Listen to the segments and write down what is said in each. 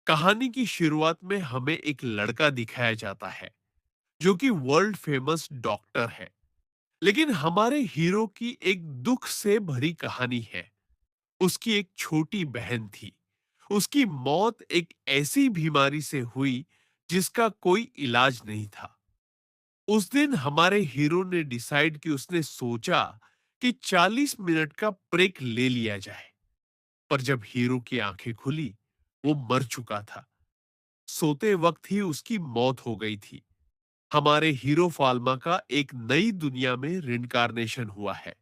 कहानी की शुरुआत में हमें एक लड़का दिखाया जाता है जो कि वर्ल्ड फेमस डॉक्टर है। लेकिन हमारे हीरो की एक दुख से भरी कहानी है। उसकी एक छोटी बहन थी। उसकी मौत एक ऐसी बीमारी से हुई जिसका कोई इलाज नहीं था। उस दिन हमारे हीरो ने डिसाइड कि उसने सोचा कि 40 मिनट का ब्रेक ले लिया जाए। पर जब हीरो की आंखें खुली, वो मर चुका था। सोते वक्त ही उसकी मौत हो गई थी। हमारे हीरो फाल्मा का एक नई दुनिया में रिनकार्नेशन हुआ है।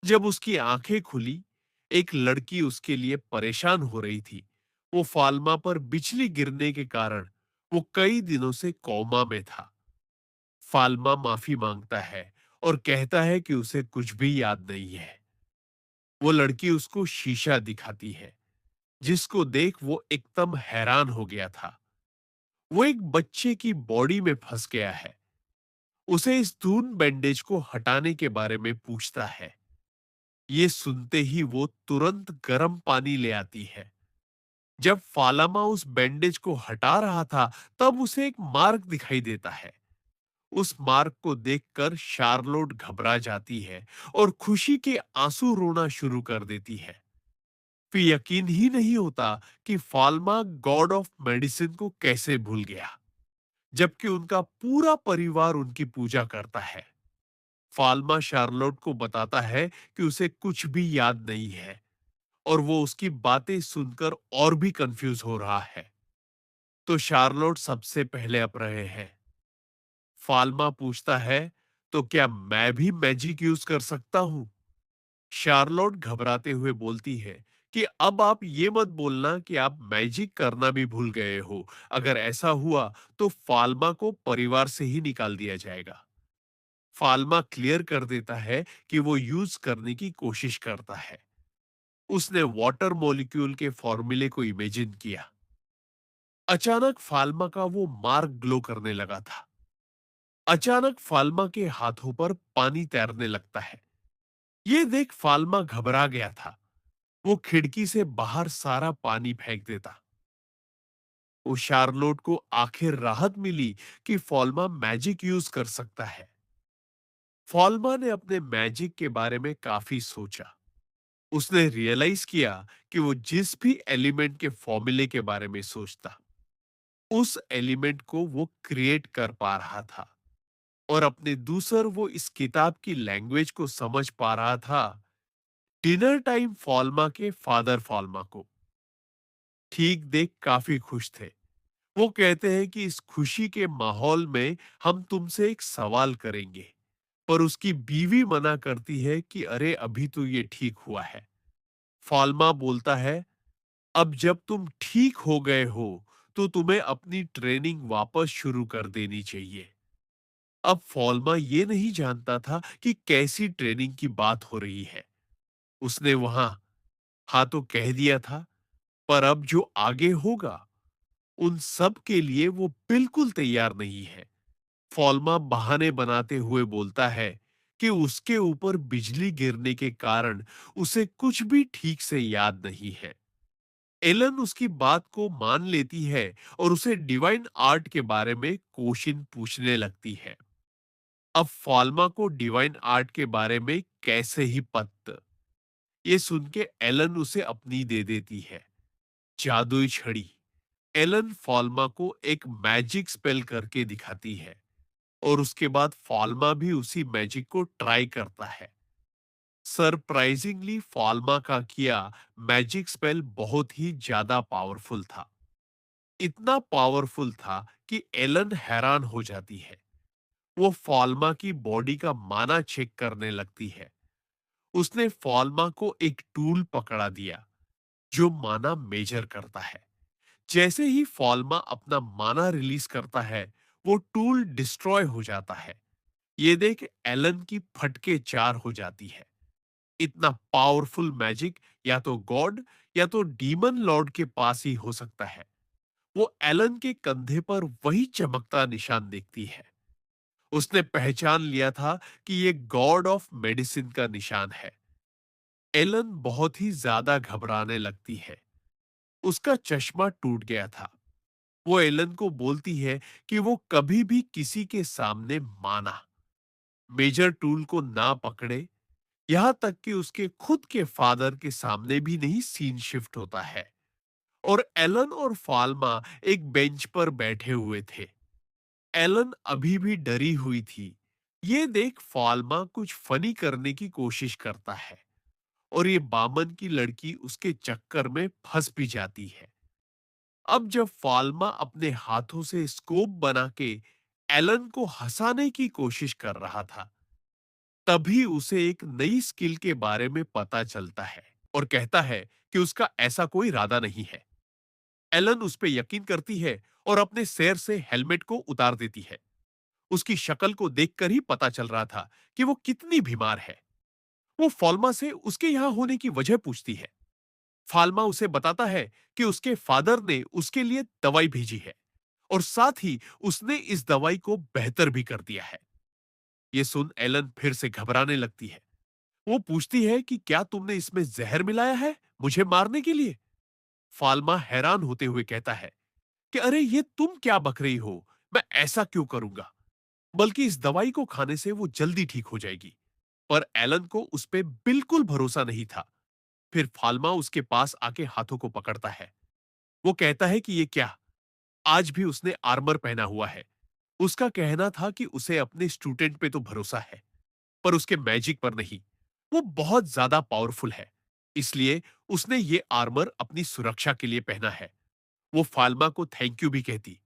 जब उसकी आंखें खुली, एक लड़की उसके लिए परेशान हो रही थी। वो फाल्मा पर बिजली गिरने के कारण वो कई दिनों से कोमा में था। फाल्मा माफी मांगता है और कहता है कि उसे कुछ भी याद नहीं है। वो लड़की उसको शीशा दिखाती है, जिसको देख वो एकदम हैरान हो गया था। वो एक बच्चे की बॉडी में फंस गया है। उसे इस दून बैंडेज को हटाने के बारे में पूछता है। ये सुनते ही वो तुरंत गर्म पानी ले आती है। जब फालामा उस बैंडेज को हटा रहा था, तब उसे एक मार्क दिखाई देता है। उस मार्क को देखकर शार्लोट घबरा जाती है और खुशी के आंसू रोना शुरू कर देती है। फिर यकीन ही नहीं होता कि फाल्मा गॉड ऑफ मेडिसिन को कैसे भूल गया, जबकि उनका पूरा परिवार उनकी पूजा करता है। फाल्मा शार्लोट को बताता है कि उसे कुछ भी याद नहीं है और वो उसकी बातें सुनकर और भी कंफ्यूज हो रहा है। तो शार्लोट सबसे पहले अप रहे हैं। फाल्मा पूछता है, तो क्या मैं भी मैजिक यूज कर सकता हूं? शार्लोट घबराते हुए बोलती है कि अब आप ये मत बोलना कि आप मैजिक करना भी भूल गए हो। अगर ऐसा हुआ तो फाल्मा को परिवार से ही निकाल दिया जाएगा। फाल्मा क्लियर कर देता है कि वो यूज करने की कोशिश करता है। उसने वाटर मॉलिक्यूल के फॉर्मूले को इमेजिन किया। अचानक फाल्मा का वो मार्क ग्लो करने लगा था। अचानक फाल्मा के हाथों पर पानी तैरने लगता है। ये देख फाल्मा घबरा गया था। वो खिड़की से बाहर सारा पानी फेंक देता। वो शार्लोट को आखिर राहत मिली कि फाल्मा मैजिक यूज कर सकता है। फाल्मा ने अपने मैजिक के बारे में काफी सोचा। उसने रियलाइज किया कि वो जिस भी एलिमेंट के फॉर्मूले के बारे में सोचता, उस एलिमेंट को वो क्रिएट कर पा रहा था। और अपने दूसर वो इस किताब की लैंग्वेज को समझ पा रहा था। डिनर टाइम फॉल्मा के फादर फॉल्मा को ठीक देख काफी खुश थे। वो कहते हैं कि इस खुशी के माहौल में हम तुमसे एक सवाल करेंगे। पर उसकी बीवी मना करती है कि अरे अभी तो ये ठीक हुआ है। फॉल्मा बोलता है, अब जब तुम ठीक हो गए हो तो तुम्हें अपनी ट्रेनिंग वापस शुरू कर देनी चाहिए। अब फॉल्मा ये नहीं जानता था कि कैसी ट्रेनिंग की बात हो रही है। उसने वहां हाँ तो कह दिया था, पर अब जो आगे होगा उन सब के लिए वो बिल्कुल तैयार नहीं है। फॉल्मा बहाने बनाते हुए बोलता है कि उसके ऊपर बिजली गिरने के कारण उसे कुछ भी ठीक से याद नहीं है। एलन उसकी बात को मान लेती है और उसे डिवाइन आर्ट के बारे में क्वेश्चन पूछने लगती है। अब फाल्मा को डिवाइन आर्ट के बारे में कैसे ही पत। ये सुन के एलन उसे अपनी दे देती है, जादुई छड़ी। एलन फाल्मा को एक मैजिक स्पेल करके दिखाती है और उसके बाद फाल्मा भी उसी मैजिक को ट्राई करता है। सरप्राइजिंगली फाल्मा का किया मैजिक स्पेल बहुत ही ज्यादा पावरफुल था। इतना पावरफुल था कि एलन हैरान हो जाती है। वो फाल्मा की बॉडी का माना चेक करने लगती है। उसने फाल्मा को एक टूल पकड़ा दिया जो माना मेजर करता है। जैसे ही फाल्मा अपना माना रिलीज करता है, वो टूल डिस्ट्रॉय हो जाता है। ये देख एलन की फटके चार हो जाती है। इतना पावरफुल मैजिक या तो गॉड या तो डीमन लॉर्ड के पास ही हो सकता है। वो एलन के कंधे पर वही चमकता निशान देखती है। उसने पहचान लिया था कि ये गॉड ऑफ मेडिसिन का निशान है। एलन बहुत ही ज्यादा घबराने लगती है। उसका चश्मा टूट गया था। वो एलन को बोलती है कि वो कभी भी किसी के सामने माना मेजर टूल को ना पकड़े, यहां तक कि उसके खुद के फादर के सामने भी नहीं। सीन शिफ्ट होता है और एलन और फाल्मा एक बेंच पर बैठे हुए थे। एलन अभी भी डरी हुई थी। ये देख फाल्मा कुछ फनी करने की कोशिश करता है और ये बामन की लड़की उसके चक्कर में फंस भी जाती है। अब जब फाल्मा अपने हाथों से स्कोप बना के एलन को हंसाने की कोशिश कर रहा था, तभी उसे एक नई स्किल के बारे में पता चलता है और कहता है कि उसका ऐसा कोई इरादा नहीं है। एलन उस पर यकीन करती है और अपने सर से हेलमेट को उतार देती है। उसकी शक्ल को देखकर ही पता चल रहा था कि वो कितनी बीमार है। वो फाल्मा से उसके यहां होने की वजह पूछती है। फाल्मा उसे बताता है कि उसके फादर ने उसके लिए दवाई भेजी है और साथ ही उसने इस दवाई को बेहतर भी कर दिया है। ये सुन एलन फिर से घबराने लगती है। वो पूछती है कि क्या तुमने इसमें जहर मिलाया है मुझे मारने के लिए? फाल्मा हैरान होते हुए कहता है कि अरे ये तुम क्या बक रही हो, मैं ऐसा क्यों करूंगा, बल्कि इस दवाई को खाने से वो जल्दी ठीक हो जाएगी। पर एलन को उस पे बिल्कुल भरोसा नहीं था। फिर फाल्मा उसके पास आके हाथों को पकड़ता है। वो कहता है कि ये क्या, आज भी उसने आर्मर पहना हुआ है। उसका कहना था कि उसे अपने स्टूडेंट पे तो भरोसा है, पर उसके मैजिक पर नहीं। वो बहुत ज्यादा पावरफुल है, इसलिए उसने ये आर्मर अपनी सुरक्षा के लिए पहना है। वो फाल्मा को थैंक यू भी कहती।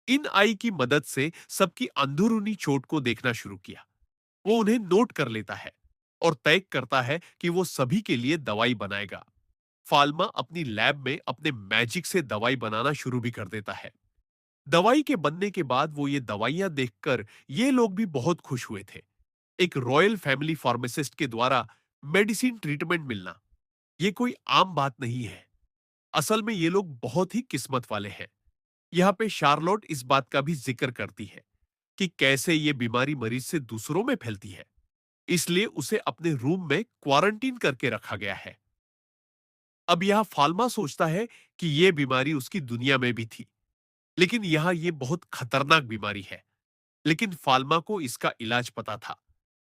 इन आई की मदद से सबकी अंदरूनी चोट को देखना शुरू किया। वो उन्हें नोट कर लेता है और तय करता है कि वो सभी के लिए दवाई बनाएगा। फाल्मा अपनी लैब में अपने मैजिक से दवाई बनाना शुरू भी कर देता है। दवाई के बनने के बाद वो ये दवाइयां देखकर ये लोग भी बहुत खुश हुए थे। एक रॉयल फैमिली फार्मासिस्ट के द्वारा मेडिसिन ट्रीटमेंट मिलना ये कोई आम बात नहीं है। असल में ये लोग बहुत ही किस्मत वाले हैं। यहाँ पे शार्लोट इस बात का भी जिक्र करती है कि कैसे ये बीमारी मरीज से दूसरों में फैलती है, इसलिए उसे अपने रूम में क्वारंटीन करके रखा गया है। अब यहां फाल्मा सोचता है कि यह बीमारी उसकी दुनिया में भी थी, लेकिन यहां यह बहुत खतरनाक बीमारी है। लेकिन फाल्मा को इसका इलाज पता था।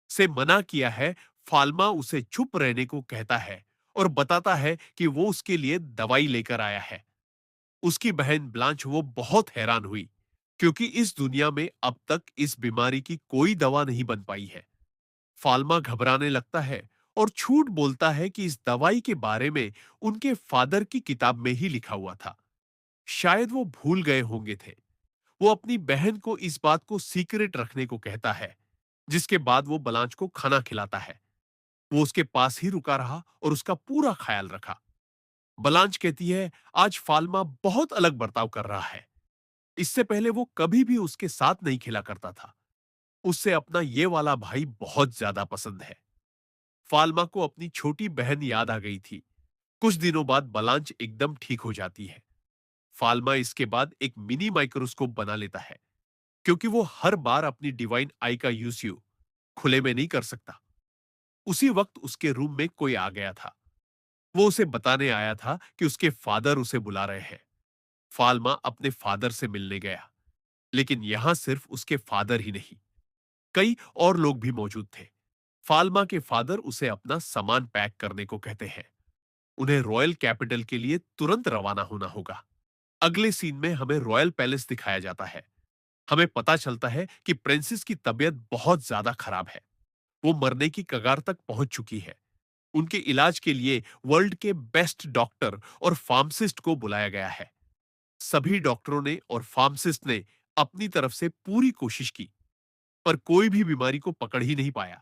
से मना किया है। फाल्मा उसे चुप रहने को कहता है और बताता है कि वो उसके लिए दवाई लेकर आया है। उसकी बहन ब्लांच वो बहुत हैरान हुई, क्योंकि इस दुनिया में अब तक इस बीमारी की कोई दवा नहीं बन पाई है। फाल्मा घबराने लगता है और झूठ बोलता है कि इस दवाई के बारे में उनके फादर की किताब में ही लिखा हुआ था। शायद वो भूल गए होंगे थे। वो अपनी बहन को इस बात को सीक्रेट रखने को कहता है, जिसके बाद वो ब्लांच को खाना खिलाता है। वो उसके पास ही रुका रहा और उसका पूरा ख्याल रखा। ब्लांच कहती है, आज फाल्मा बहुत अलग बर्ताव कर रहा है। इससे पहले वो कभी भी उसके साथ नहीं खेला करता था। उससे अपना ये वाला भाई बहुत ज्यादा पसंद है। फाल्मा को अपनी छोटी बहन याद आ गई थी। कुछ दिनों बाद बलांच एकदम ठीक हो जाती है। फाल्मा इसके बाद एक मिनी माइक्रोस्कोप बना लेता है, क्योंकि वो हर बार अपनी डिवाइन आई का यूज खुले में नहीं कर सकता। उसी वक्त उसके रूम में कोई आ गया था। वो उसे बताने आया था कि उसके फादर उसे बुला रहे हैं। फाल्मा अपने फादर से मिलने गया, लेकिन यहां सिर्फ उसके फादर ही नहीं, कई और लोग भी मौजूद थे। फाल्मा के फादर उसे अपना सामान पैक करने को कहते हैं। उन्हें रॉयल कैपिटल के लिए तुरंत रवाना होना होगा। अगले सीन में हमें रॉयल पैलेस दिखाया जाता है। हमें पता चलता है कि प्रिंसेस की तबीयत बहुत ज्यादा खराब है। वो मरने की कगार तक पहुंच चुकी है। उनके इलाज के लिए वर्ल्ड के बेस्ट डॉक्टर और फार्मासिस्ट को बुलाया गया है। सभी डॉक्टरों ने और फार्मासिस्ट ने अपनी तरफ से पूरी कोशिश की, पर कोई भी बीमारी को पकड़ ही नहीं पाया।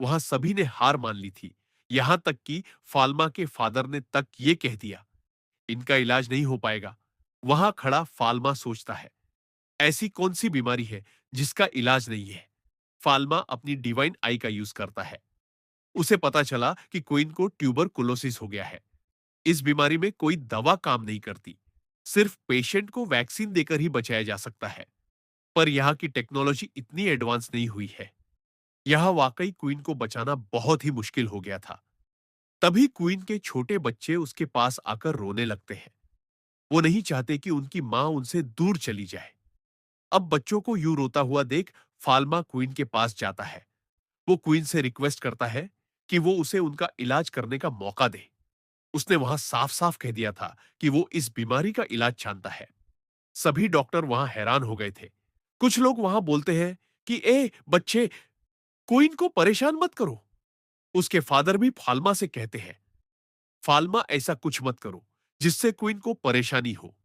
वहां सभी ने हार मान ली थी। यहां तक कि फाल्मा के फादर ने तक ये कह दिया, इनका इलाज नहीं हो पाएगा। वहां खड़ा फाल्मा सोचता है, ऐसी कौन सी बीमारी है जिसका इलाज नहीं है। फाल्मा अपनी डिवाइन आई का यूज करता है। उसे पता चला कि क्वीन को ट्यूबरकुलोसिस हो गया है। इस बीमारी में कोई दवा काम नहीं करती, सिर्फ पेशेंट को वैक्सीन देकर ही बचाया जा सकता है। पर यहाँ की टेक्नोलॉजी इतनी एडवांस नहीं हुई है। यहाँ वाकई क्वीन को बचाना बहुत ही मुश्किल हो गया था। तभी क्वीन के छोटे बच्चे उसके पास आकर रोने लगते हैं। वो नहीं चाहते कि उनकी माँ उनसे दूर चली जाए। अब बच्चों को यूं रोता हुआ देख फाल्मा क्वीन के पास जाता है। वो क्वीन से रिक्वेस्ट करता है कि वो उसे उनका इलाज करने का मौका दे। उसने वहां साफ-साफ कह दिया था कि वो इस बीमारी का इलाज जानता है। सभी डॉक्टर वहां हैरान हो गए थे। कुछ लोग वहां बोलते हैं कि ए बच्चे, क्वीन को परेशान मत करो। उसके फादर भी फाल्मा से कहते हैं, फाल्मा ऐसा कुछ मत करो जिससे क्वीन को परेशानी हो।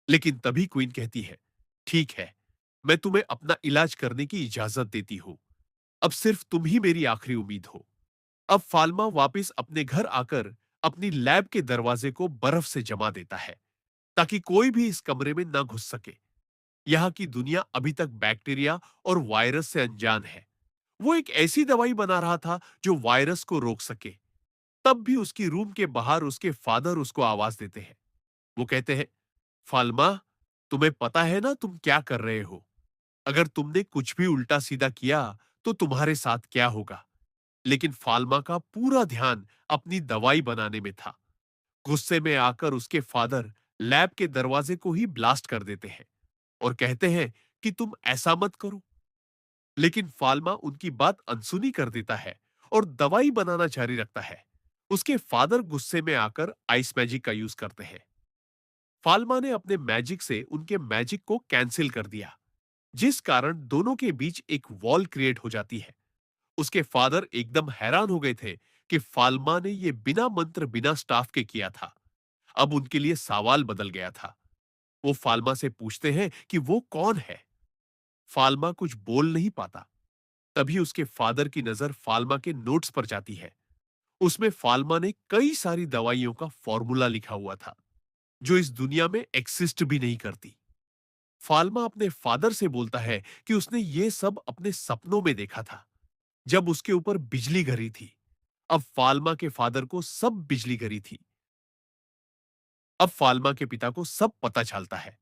लेकिन तभी क्वीन कहती है, ठीक है, मैं तुम्हें अपना इलाज करने की इजाजत देती हूं। अब सिर्फ तुम ही मेरी आखिरी उम्मीद हो। अब फाल्मा वापस अपने घर आकर अपनी लैब के दरवाजे को बर्फ से जमा देता है ताकि कोई भी इस कमरे में ना घुस सके। यहाँ की दुनिया अभी तक बैक्टीरिया और वायरस से अनजान है। वो एक ऐसी दवाई बना रहा था जो वायरस को रोक सके। तब भी उसकी रूम के बाहर उसके फादर उसको आवाज देते हैं। वो कहते हैं, फाल्मा, तुम्हें पता है ना तुम क्या कर रहे हो? अगर तुमने कुछ भी उल्टा सीधा किया तो तुम्हारे साथ क्या होगा? लेकिन फाल्मा का पूरा ध्यान अपनी दवाई बनाने में था। गुस्से में आकर उसके फादर लैब के दरवाजे को ही ब्लास्ट कर देते हैं और कहते हैं कि तुम ऐसा मत करो। लेकिन फाल्मा उनकी बात अनसुनी कर देता है और दवाई बनाना जारी रखता है। उसके फादर गुस्से में आकर आइस मैजिक का यूज करते हैं। फाल्मा ने अपने मैजिक से उनके मैजिक को कैंसिल कर दिया, जिस कारण दोनों के बीच एक वॉल क्रिएट हो जाती है। उसके फादर एकदम हैरान हो गए थे कि फाल्मा ने यह बिना मंत्र बिना स्टाफ के किया था। अब उनके लिए सवाल बदल गया था। वो फाल्मा से पूछते हैं कि वो कौन है। फाल्मा कुछ बोल नहीं पाता। तभी उसके फादर की नजर फाल्मा के नोट्स पर जाती है। उसमें फाल्मा ने कई सारी दवाइयों का फॉर्मूला लिखा हुआ था जो इस दुनिया में एक्सिस्ट भी नहीं करती। फाल्मा अपने फादर से बोलता है कि उसने ये सब अपने सपनों में देखा था जब उसके ऊपर बिजली गिरी थी। अब फाल्मा के फादर को सब बिजली गिरी थी। अब फाल्मा के पिता को सब पता चलता है।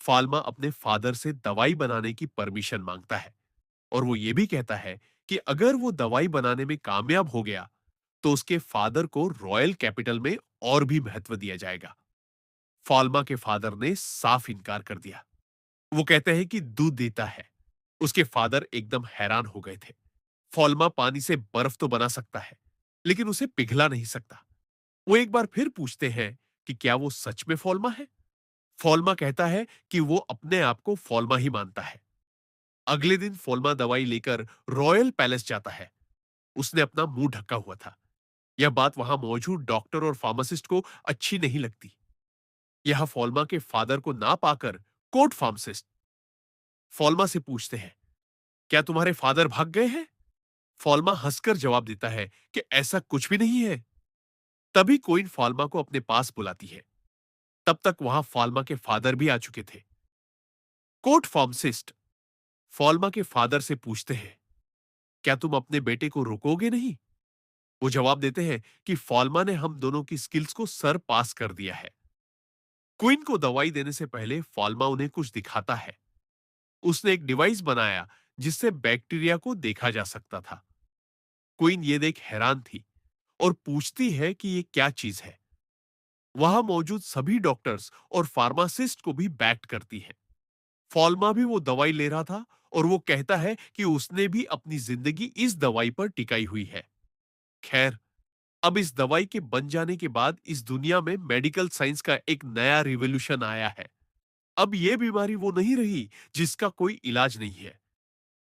फाल्मा अपने फादर से दवाई बनाने की परमिशन मांगता है और वो ये भी कहता है कि अगर वो दवाई बनाने में कामयाब हो गया तो उसके फादर को रॉयल कैपिटल में और भी महत्व दिया जाएगा। फाल्मा के फादर ने साफ इनकार कर दिया। वो कहते हैं कि दूध देता है। उसके फादर एकदम हैरान हो गए थे। फाल्मा पानी से बर्फ तो बना सकता है, लेकिन उसे पिघला नहीं सकता। वो एक बार फिर पूछते हैं कि क्या वो सच में फाल्मा है? फाल्मा कहता है कि वो अपने आप को फाल्मा ही मानता है। अगले दिन फाल्मा दवाई लेकर रॉयल पैलेस जाता है। उसने अपना मुंह ढका हुआ था। यह बात वहां मौजूद डॉक्टर और फार्मासिस्ट को अच्छी नहीं लगती। यह फाल्मा के फादर को ना पाकर कोर्ट फार्मासिस्ट फाल्मा से पूछते हैं, क्या तुम्हारे फादर भाग गए हैं? फाल्मा हंसकर जवाब देता है कि ऐसा कुछ भी नहीं है। तभी कोइन फाल्मा को अपने पास बुलाती है। तब तक वहां फाल्मा के फादर भी आ चुके थे। कोर्ट फार्मासिस्ट फाल्मा के फादर से पूछते हैं, क्या तुम अपने बेटे को रोकोगे नहीं? वो जवाब देते हैं कि फाल्मा ने हम दोनों की स्किल्स को सर पास कर दिया है। क्वीन को दवाई देने से पहले फाल्मा उन्हें कुछ दिखाता है। उसने एक डिवाइस बनाया जिससे बैक्टीरिया को देखा जा सकता था। क्वीन ये देख हैरान थी और पूछती है कि ये क्या चीज है। वहां मौजूद सभी डॉक्टर्स और फार्मासिस्ट को भी बैक्ट करती है। फाल्मा भी वो दवाई ले रहा था और वो कहता है कि उसने भी अपनी जिंदगी इस दवाई पर टिकाई हुई है। खैर, अब इस दवाई के बन जाने के बाद इस दुनिया में मेडिकल साइंस का एक नया रिवॉल्यूशन आया है। अब ये बीमारी वो नहीं रही जिसका कोई इलाज नहीं है।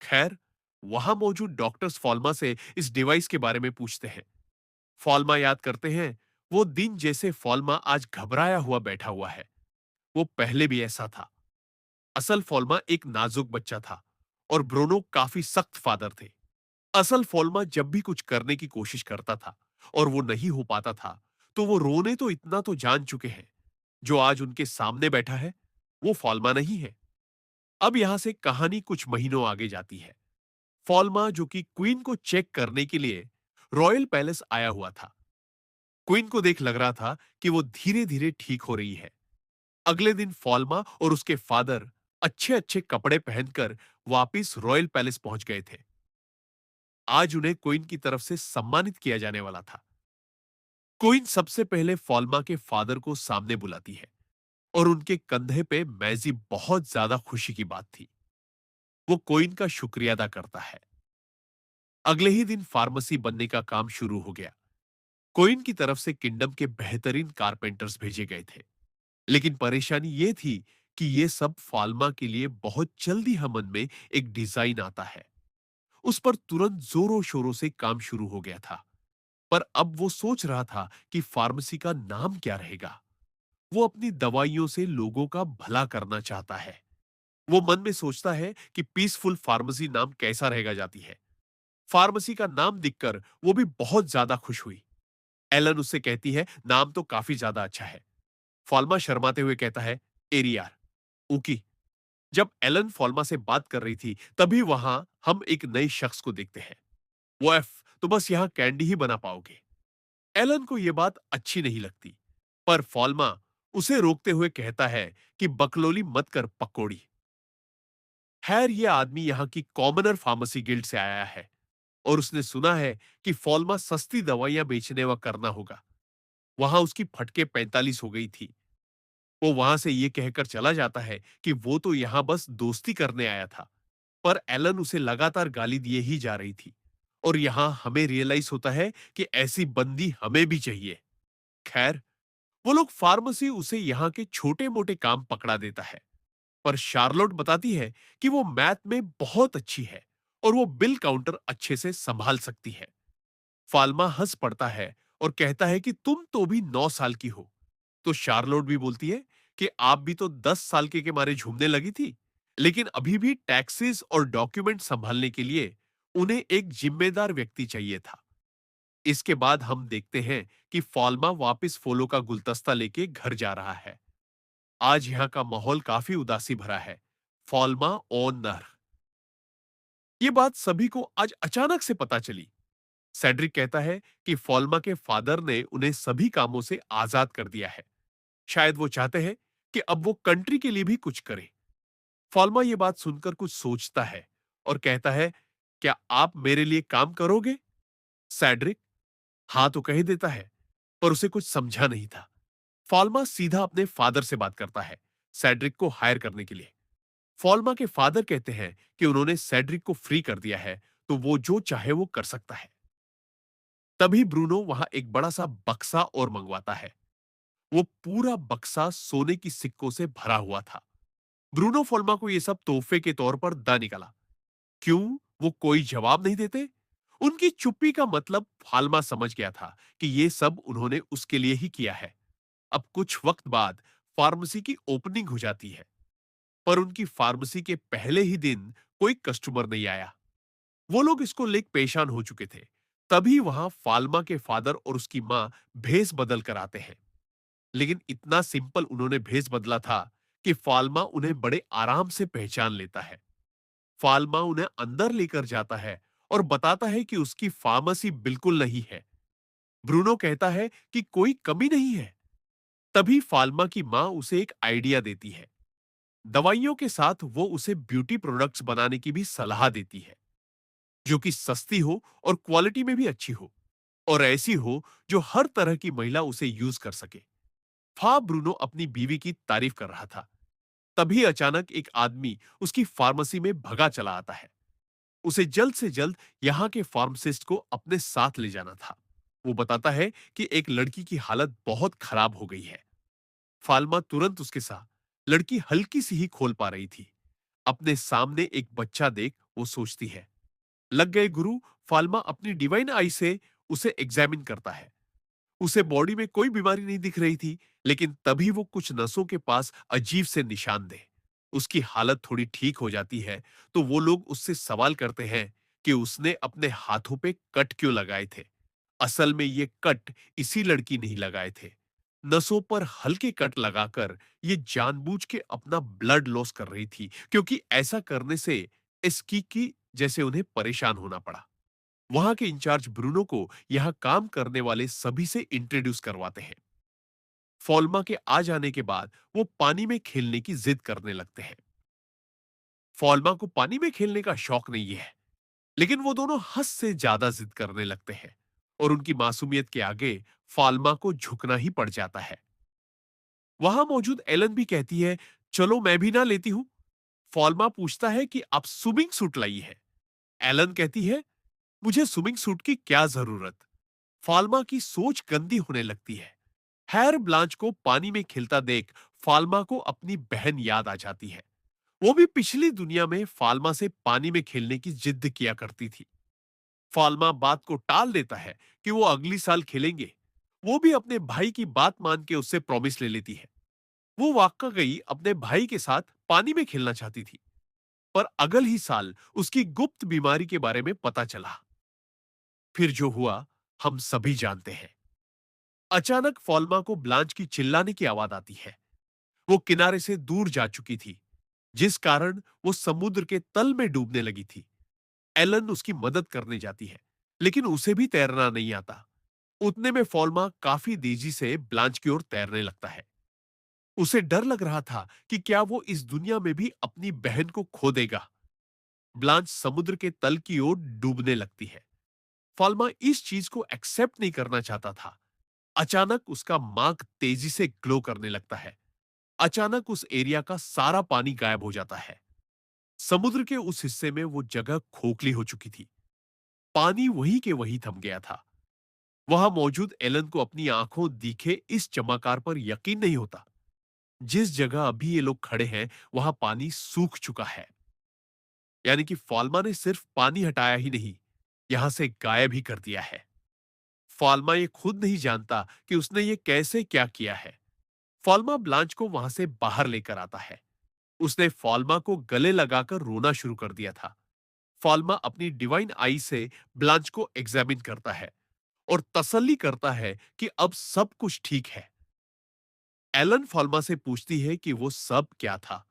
खैर, वहां मौजूद डॉक्टर्स फाल्मा से इस डिवाइस के बारे में पूछते हैं। फाल्मा याद करते हैं वो दिन जैसे फाल्मा आज घबराया हुआ बैठा हुआ है। वो पहले भी ऐसा था। असल फाल्मा एक नाजुक बच्चा था और ब्रोनो काफी सख्त फादर थे। असल फाल्मा जब भी कुछ करने की कोशिश करता था और वो नहीं हो पाता था, तो वो रोने तो इतना तो जान चुके हैं। जो आज उनके सामने बैठा है, वो फाल्मा नहीं है। अब यहां से कहानी कुछ महीनों आगे जाती है। फाल्मा, जो कि क्वीन को चेक करने के लिए रॉयल पैलेस आया हुआ था, क्वीन को देख लग रहा था कि वो धीरे धीरे ठीक हो रही है। अगले दिन फाल्मा और उसके फादर अच्छे अच्छे कपड़े पहनकर वापिस रॉयल पैलेस पहुंच गए थे। आज उन्हें क्वीन की तरफ से सम्मानित किया जाने वाला था। क्वीन सबसे पहले फाल्मा के फादर को सामने बुलाती है और उनके कंधे पे मैजी बहुत ज्यादा खुशी की बात थी। वो कोइन का शुक्रिया अदा करता है। अगले ही दिन फार्मेसी बनने का काम शुरू हो गया। कोइन की तरफ से किंगडम के बेहतरीन कारपेंटर्स भेजे गए थे। लेकिन परेशानी ये थी कि ये सब फाल्मा के लिए बहुत जल्दी हम मन में एक डिजाइन आता है। उस पर तुरंत जोरों शोरों से काम शुरू हो गया था। पर अब वो सोच रहा था कि फार्मेसी का नाम क्या रहेगा। वो अपनी दवाइयों से लोगों का भला करना चाहता है। वो मन में सोचता है कि पीसफुल फार्मेसी नाम कैसा रहेगा जाती है। फार्मेसी का नाम दिखकर वो भी बहुत ज्यादा खुश हुई। एलन उससे कहती है, नाम तो काफी ज्यादा अच्छा है। फॉल्मा शर्माते हुए कहता है, एरियार, ऊकी। जब एलन फॉल्मा से बात कर रही थी, तभी वहां हम एक नए शख्स को देखते हैं। वो एफ, तो बस यहां कैंडी ही बना पाओगे। एलन को यह बात अच्छी नहीं लगती, पर फॉल्मा उसे रोकते हुए कहता है कि बकलोली मत कर पकोड़ी। खैर, यह आदमी यहाँ की कॉमनर फार्मेसी गिल्ड से आया है और उसने सुना है कि फॉल्मा सस्ती दवाइयां बेचने व करना होगा। वहां उसकी फटके 45 हो गई थी। वो वहां से ये कहकर चला जाता है कि वो तो यहां बस दोस्ती करने आया था। पर एलन उसे लगातार गाली दिए ही जा रही थी। और यहां हमें रियलाइज होता है कि ऐसी बंदी हमें भी चाहिए। खैर, वो लोग फार्मेसी उसे यहाँ के छोटे मोटे काम पकड़ा देता है। पर शार्लोट बताती है कि वो मैथ में बहुत अच्छी है और वो बिल काउंटर अच्छे से संभाल सकती है। फाल्मा हंस पड़ता है और कहता है कि तुम तो भी 9 साल की हो। तो शार्लोट भी बोलती है कि आप भी तो 10 साल के मारे झूमने लगी थी। लेकिन अभी भी टैक्सेस और डॉक्यूमेंट संभालने के लिए उन्हें एक जिम्मेदार व्यक्ति चाहिए था। इसके बाद हम देखते हैं कि फॉल्मा वापस फूलों का गुलदस्ता लेके घर जा रहा है। आज यहाँ का माहौल काफी उदासी भरा है। फॉल्मा ओनर। ये बात सभी को आज अचानक से पता चली। सेड्रिक कहता है कि फॉल्मा के फादर ने उन्हें सभी कामों से आजाद कर दिया है। शायद वो चाहते हैं कि अब वो कंट्री के लिए भी कुछ करे। फॉल्मा ये बात सुनकर कुछ सोचता है और कहता है, क्या आप मेरे लिए काम करोगे? सैड्रिक हाँ तो कह देता है, पर उसे कुछ समझा नहीं था। फॉल्मा सीधा अपने फादर से बात करता है, सैड्रिक को हायर करने के लिए। फॉल्मा के फादर कहते हैं कि उन्होंने सैड्रिक को फ्री कर दिया है, तो वो जो चाहे वो कर सकता है। तभी ब्रूनो वहां एक बड़ा सा बक्सा और मंगवाता है। वो पूरा बक्सा सोने की सिक्कों से भरा हुआ था। ब्रूनो फॉल्मा को ये सब तोहफे के तौर पर दा निकला। क्यों वो कोई जवाब नहीं देते? उनकी चुप्पी का मतलब फाल्मा समझ गया था कि ये सब उन्होंने उसके लिए ही किया है। अब कुछ वक्त बाद फार्मेसी की ओपनिंग हो जाती है, पर उनकी फार्मेसी के पहले ही दिन कोई कस्टमर नहीं आया। वो लोग इसको लेकर पेशान हो चुके थे। तभी वहां फाल्मा के फादर और उसकी मां भेस बदल कर आते हैं। लेकिन इतना सिंपल उन्होंने भेस बदला था कि फाल्मा उन्हें बड़े आराम से पहचान लेता है। फाल्मा उन्हें अंदर लेकर जाता है और बताता है कि उसकी फार्मेसी बिल्कुल नहीं है। ब्रूनो कहता है कि कोई कमी नहीं है। तभी फाल्मा की मां उसे एक आइडिया देती है। दवाइयों के साथ वो उसे ब्यूटी प्रोडक्ट्स बनाने की भी सलाह देती है, जो कि सस्ती हो और क्वालिटी में भी अच्छी हो और ऐसी हो जो हर तरह की महिला उसे यूज कर सके। ब्रूनो अपनी बीवी की तारीफ कर रहा था। तभी अचानक एक आदमी उसकी फार्मेसी में भगा चला आता है। उसे जल्द से जल्द यहाँ के फार्मासिस्ट को अपने साथ ले जाना था। वो बताता है कि एक लड़की की हालत बहुत खराब हो गई है। फाल्मा तुरंत उसके साथ, लड़की हल्की सी ही खोल पा रही थी। अपने सामने एक बच्चा देख वो सोचती है, लग गए गुरु। फाल्मा अपनी डिवाइन आई से उसे एग्जामिन करता है। उसे बॉडी में कोई बीमारी नहीं दिख रही थी, लेकिन तभी वो कुछ नसों के पास अजीब से निशान दे। उसकी हालत थोड़ी ठीक हो जाती है, तो वो लोग उससे सवाल करते हैं कि उसने अपने हाथों पे कट क्यों लगाए थे। असल में ये कट इसी लड़की नहीं लगाए थे। नसों पर हल्के कट लगाकर ये जानबूझ के अपना ब्लड लॉस कर रही थी, क्योंकि ऐसा करने से इसकी की जैसे उन्हें परेशान होना पड़ा। वहां के इंचार्ज ब्रूनो को यहां काम करने वाले सभी से इंट्रोड्यूस करवाते हैं। फॉल्मा के आ जाने के बाद वो पानी में खेलने की जिद करने लगते हैं। फॉल्मा को पानी में खेलने का शौक नहीं है, लेकिन वो दोनों हद से ज्यादा जिद करने लगते हैं और उनकी मासूमियत के आगे फाल्मा को झुकना ही पड़ जाता है। वहां मौजूद एलन भी कहती है, चलो मैं भी ना लेती हूं। फॉल्मा पूछता है कि आप स्विमिंग सूट लाई है। एलन कहती है, मुझे स्विमिंग सूट की क्या जरूरत। फाल्मा की सोच गंदी होने लगती है। हैर ब्लांच को पानी में खिलता देख फाल्मा को अपनी बहन याद आ जाती है। वो भी पिछली दुनिया में फाल्मा से पानी में खेलने की जिद किया करती थी। फाल्मा बात को टाल देता है कि वो अगली साल खेलेंगे। वो भी अपने भाई की बात मान के उससे प्रॉमिस ले लेती है। वो वाकई अपने भाई के साथ पानी में खेलना चाहती थी, पर अगल ही साल उसकी गुप्त बीमारी के बारे में पता चला। फिर जो हुआ हम सभी जानते हैं। अचानक फॉल्मा को ब्लांच की चिल्लाने की आवाज आती है। वो किनारे से दूर जा चुकी थी, जिस कारण वो समुद्र के तल में डूबने लगी थी। एलन उसकी मदद करने जाती है, लेकिन उसे भी तैरना नहीं आता। उतने में फॉल्मा काफी तेजी से ब्लांच की ओर तैरने लगता है। उसे डर लग रहा था कि क्या वो इस दुनिया में भी अपनी बहन को खो देगा। ब्लांच समुद्र के तल की ओर डूबने लगती है। फॉल्मा इस चीज को एक्सेप्ट नहीं करना चाहता था। अचानक उसका मार्ग तेजी से ग्लो करने लगता है। अचानक उस एरिया का सारा पानी गायब हो जाता है। समुद्र के उस हिस्से में वो जगह खोखली हो चुकी थी। पानी वहीं के वहीं थम गया था। वहां मौजूद एलन को अपनी आंखों दिखे इस चमत्कार पर यकीन नहीं होता। जिस जगह अभी ये लोग खड़े हैं, वहां पानी सूख चुका है। यानी कि फाल्मा ने सिर्फ पानी हटाया ही नहीं, यहां से गायब ही कर दिया है। फाल्मा ये खुद नहीं जानता कि उसने ये कैसे क्या किया है। फाल्मा ब्लांच को वहां से बाहर लेकर आता है। उसने फाल्मा को गले लगाकर रोना शुरू कर दिया था। फाल्मा अपनी डिवाइन आई से ब्लांच को एग्जामिन करता है और तसल्ली करता है कि अब सब कुछ ठीक है। एलन फाल्मा से पूछती है कि वो सब क्या था,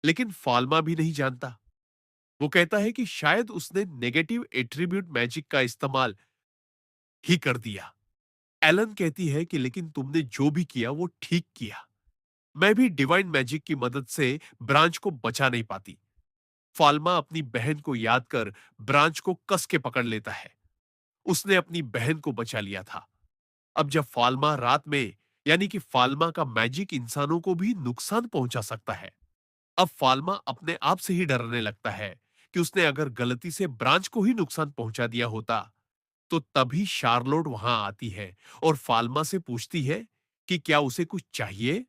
लेकिन फाल्मा भी नहीं जानता। वो कहता है कि शायद उसने नेगेटिव एट्रीब्यूट मैजिक का इस्तेमाल ही कर दिया। एलन कहती है कि लेकिन तुमने जो भी किया वो ठीक किया। मैं भी डिवाइन मैजिक की मदद से ब्रांच को बचा नहीं पाती। फाल्मा अपनी बहन को याद कर ब्रांच को कस के पकड़ लेता है। उसने अपनी बहन को बचा लिया था। अब जब फाल्मा रात में, यानी कि फाल्मा का मैजिक इंसानों को भी नुकसान पहुंचा सकता है। अब फाल्मा अपने आप से ही डरने लगता है कि उसने अगर गलती से ब्रांच को ही नुकसान पहुंचा दिया होता। तो तभी शार्लोट वहां आती है और फाल्मा से पूछती है कि क्या उसे कुछ चाहिए।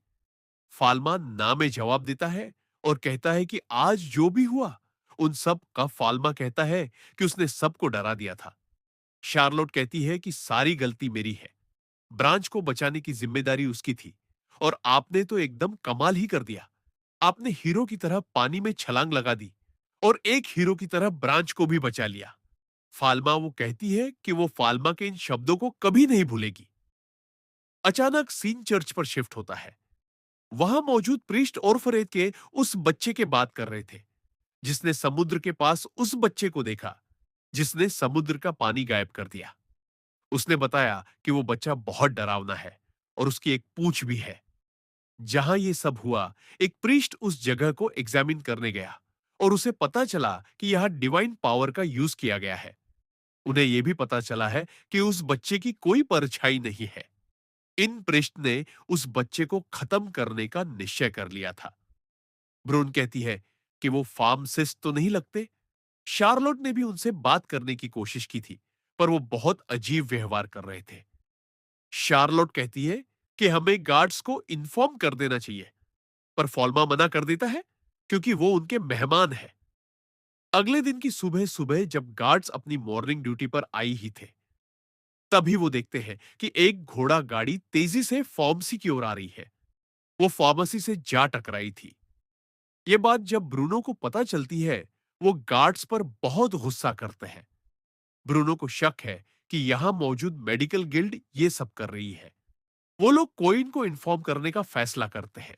फाल्मा ना में जवाब देता है और कहता है कि आज जो भी हुआ उन सब का फाल्मा कहता है कि उसने सबको डरा दिया था। शार्लोट कहती है कि सारी गलती मेरी है। ब्रांच को बचाने की जिम्मेदारी उसकी थी और आपने तो एकदम कमाल ही कर दिया। आपने हीरो की तरह पानी में छलांग लगा दी और एक हीरो की तरह ब्रांच को भी बचा लिया। फाल्मा वो कहती है कि वो फाल्मा के इन शब्दों को कभी नहीं भूलेगी। अचानक सीन चर्च पर शिफ्ट होता है। वहां मौजूद प्रीस्ट ओरफरेद के उस बच्चे के बात कर रहे थे, जिसने समुद्र के पास उस बच्चे को देखा, जिसने समुद्र का पानी गायब कर दिया। उसने बताया कि वो बच्चा बहुत डरावना है और उसकी एक पूंछ भी है। जहां ये सब हुआ, एक प्रीस्ट उस जगह को एग्जामिन करने गया और उसे पता चला कि यहां डिवाइन पावर का यूज किया गया है। उन्हें यह भी पता चला है कि उस बच्चे की कोई परछाई नहीं है। इन प्रेस्ट ने उस बच्चे को खत्म करने का निश्चय कर लिया था। ब्रून कहती है कि वो फार्मासिस्ट तो नहीं लगते। शार्लोट ने भी उनसे बात करने की कोशिश की थी, पर वो बहुत अजीब व्यवहार कर रहे थे। शार्लोट कहती है कि हमें गार्ड्स को इन्फॉर्म कर देना चाहिए, पर फॉल्मा मना कर देता है क्योंकि वो उनके मेहमान है। अगले दिन की सुबह सुबह जब गार्ड्स अपनी मॉर्निंग ड्यूटी पर आई ही थे, तभी वो देखते हैं कि एक घोड़ा गाड़ी तेजी से फार्मेसी की ओर आ रही है। वो फार्मेसी से जा टकराई थी। ये बात जब ब्रूनो को पता चलती है, वो गार्ड्स पर बहुत गुस्सा करते हैं। ब्रूनो को शक है कि यहां मौजूद मेडिकल गिल्ड ये सब कर रही है। वो लोग कोइन को इन्फॉर्म करने का फैसला करते हैं।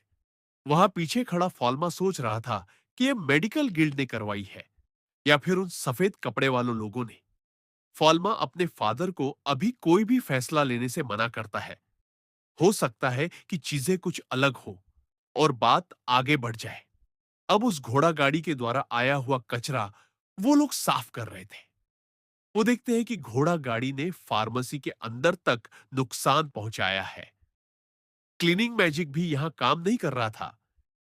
वहां पीछे खड़ा फॉल्मा सोच रहा था कि ये मेडिकल गिल्ड ने करवाई है या फिर उन सफेद कपड़े वालों लोगों ने। फॉल्मा अपने फादर को अभी कोई भी फैसला लेने से मना करता है। हो सकता है कि चीजें कुछ अलग हो और बात आगे बढ़ जाए। अब उस घोड़ा गाड़ी के द्वारा आया हुआ कचरा वो लोग साफ कर रहे थे। वो देखते हैं कि घोड़ा गाड़ी ने फार्मेसी के अंदर तक नुकसान पहुंचाया है। क्लीनिंग मैजिक भी यहां काम नहीं कर रहा था,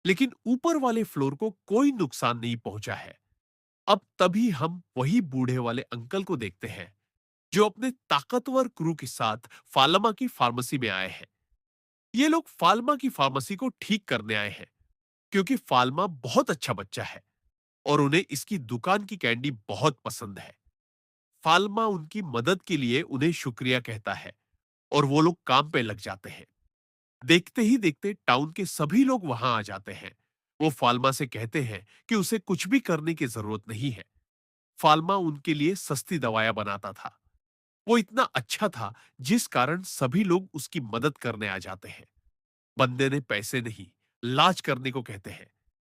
लेकिन ऊपर वाले फ्लोर को कोई नुकसान नहीं पहुंचा है। अब तभी हम वही बूढ़े वाले अंकल को देखते हैं जो अपने ताकतवर क्रू के साथ फालमा की फार्मेसी में आए हैं। ये लोग फालमा की फार्मेसी को ठीक करने आए हैं क्योंकि फालमा बहुत अच्छा बच्चा है और उन्हें इसकी दुकान की कैंडी बहुत पसंद है। फालमा उनकी मदद के लिए उन्हें शुक्रिया कहता है और वो लोग काम पे लग जाते हैं। देखते ही देखते टाउन के सभी लोग वहां आ जाते हैं। वो फाल्मा से कहते हैं कि उसे कुछ भी करने की जरूरत नहीं है। फाल्मा उनके लिए सस्ती दवाएं बनाता था। वो इतना अच्छा था जिस कारण सभी लोग उसकी मदद करने आ जाते हैं। बंदे ने पैसे नहीं, लाज करने को कहते हैं।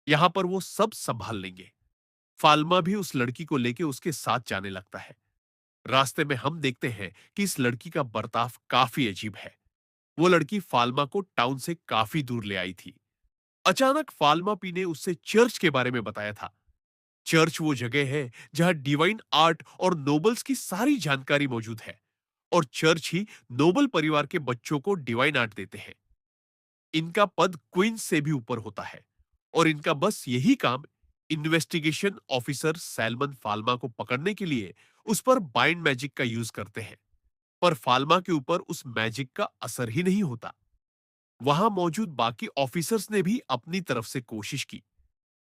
यहां पर वो सब संभाल लेंगे। फाल्मा भी उस लड़की को लेके उसके साथ जाने लगता है। रास्ते में हम देखते हैं कि इस लड़की का बर्ताव काफी अजीब है। वो लड़की फाल्मा को टाउन से काफी दूर ले आई थी। अचानक फाल्मा पी ने उससे चर्च के बारे में बताया था। चर्च वो जगह है जहां डिवाइन आर्ट और नोबल्स की सारी जानकारी मौजूद है और चर्च ही नोबल परिवार के बच्चों को डिवाइन आर्ट देते हैं। इनका पद क्वीन से भी ऊपर होता है और इनका बस यही काम इन्वेस्टिगेशन ऑफिसर सैलमन फाल्मा को पकड़ने के लिए उस पर बाइंड मैजिक का यूज करते हैं। पर फाल्मा के ऊपर उस मैजिक का असर ही नहीं होता। वहां मौजूद बाकी ऑफिसर्स ने भी अपनी तरफ से कोशिश की,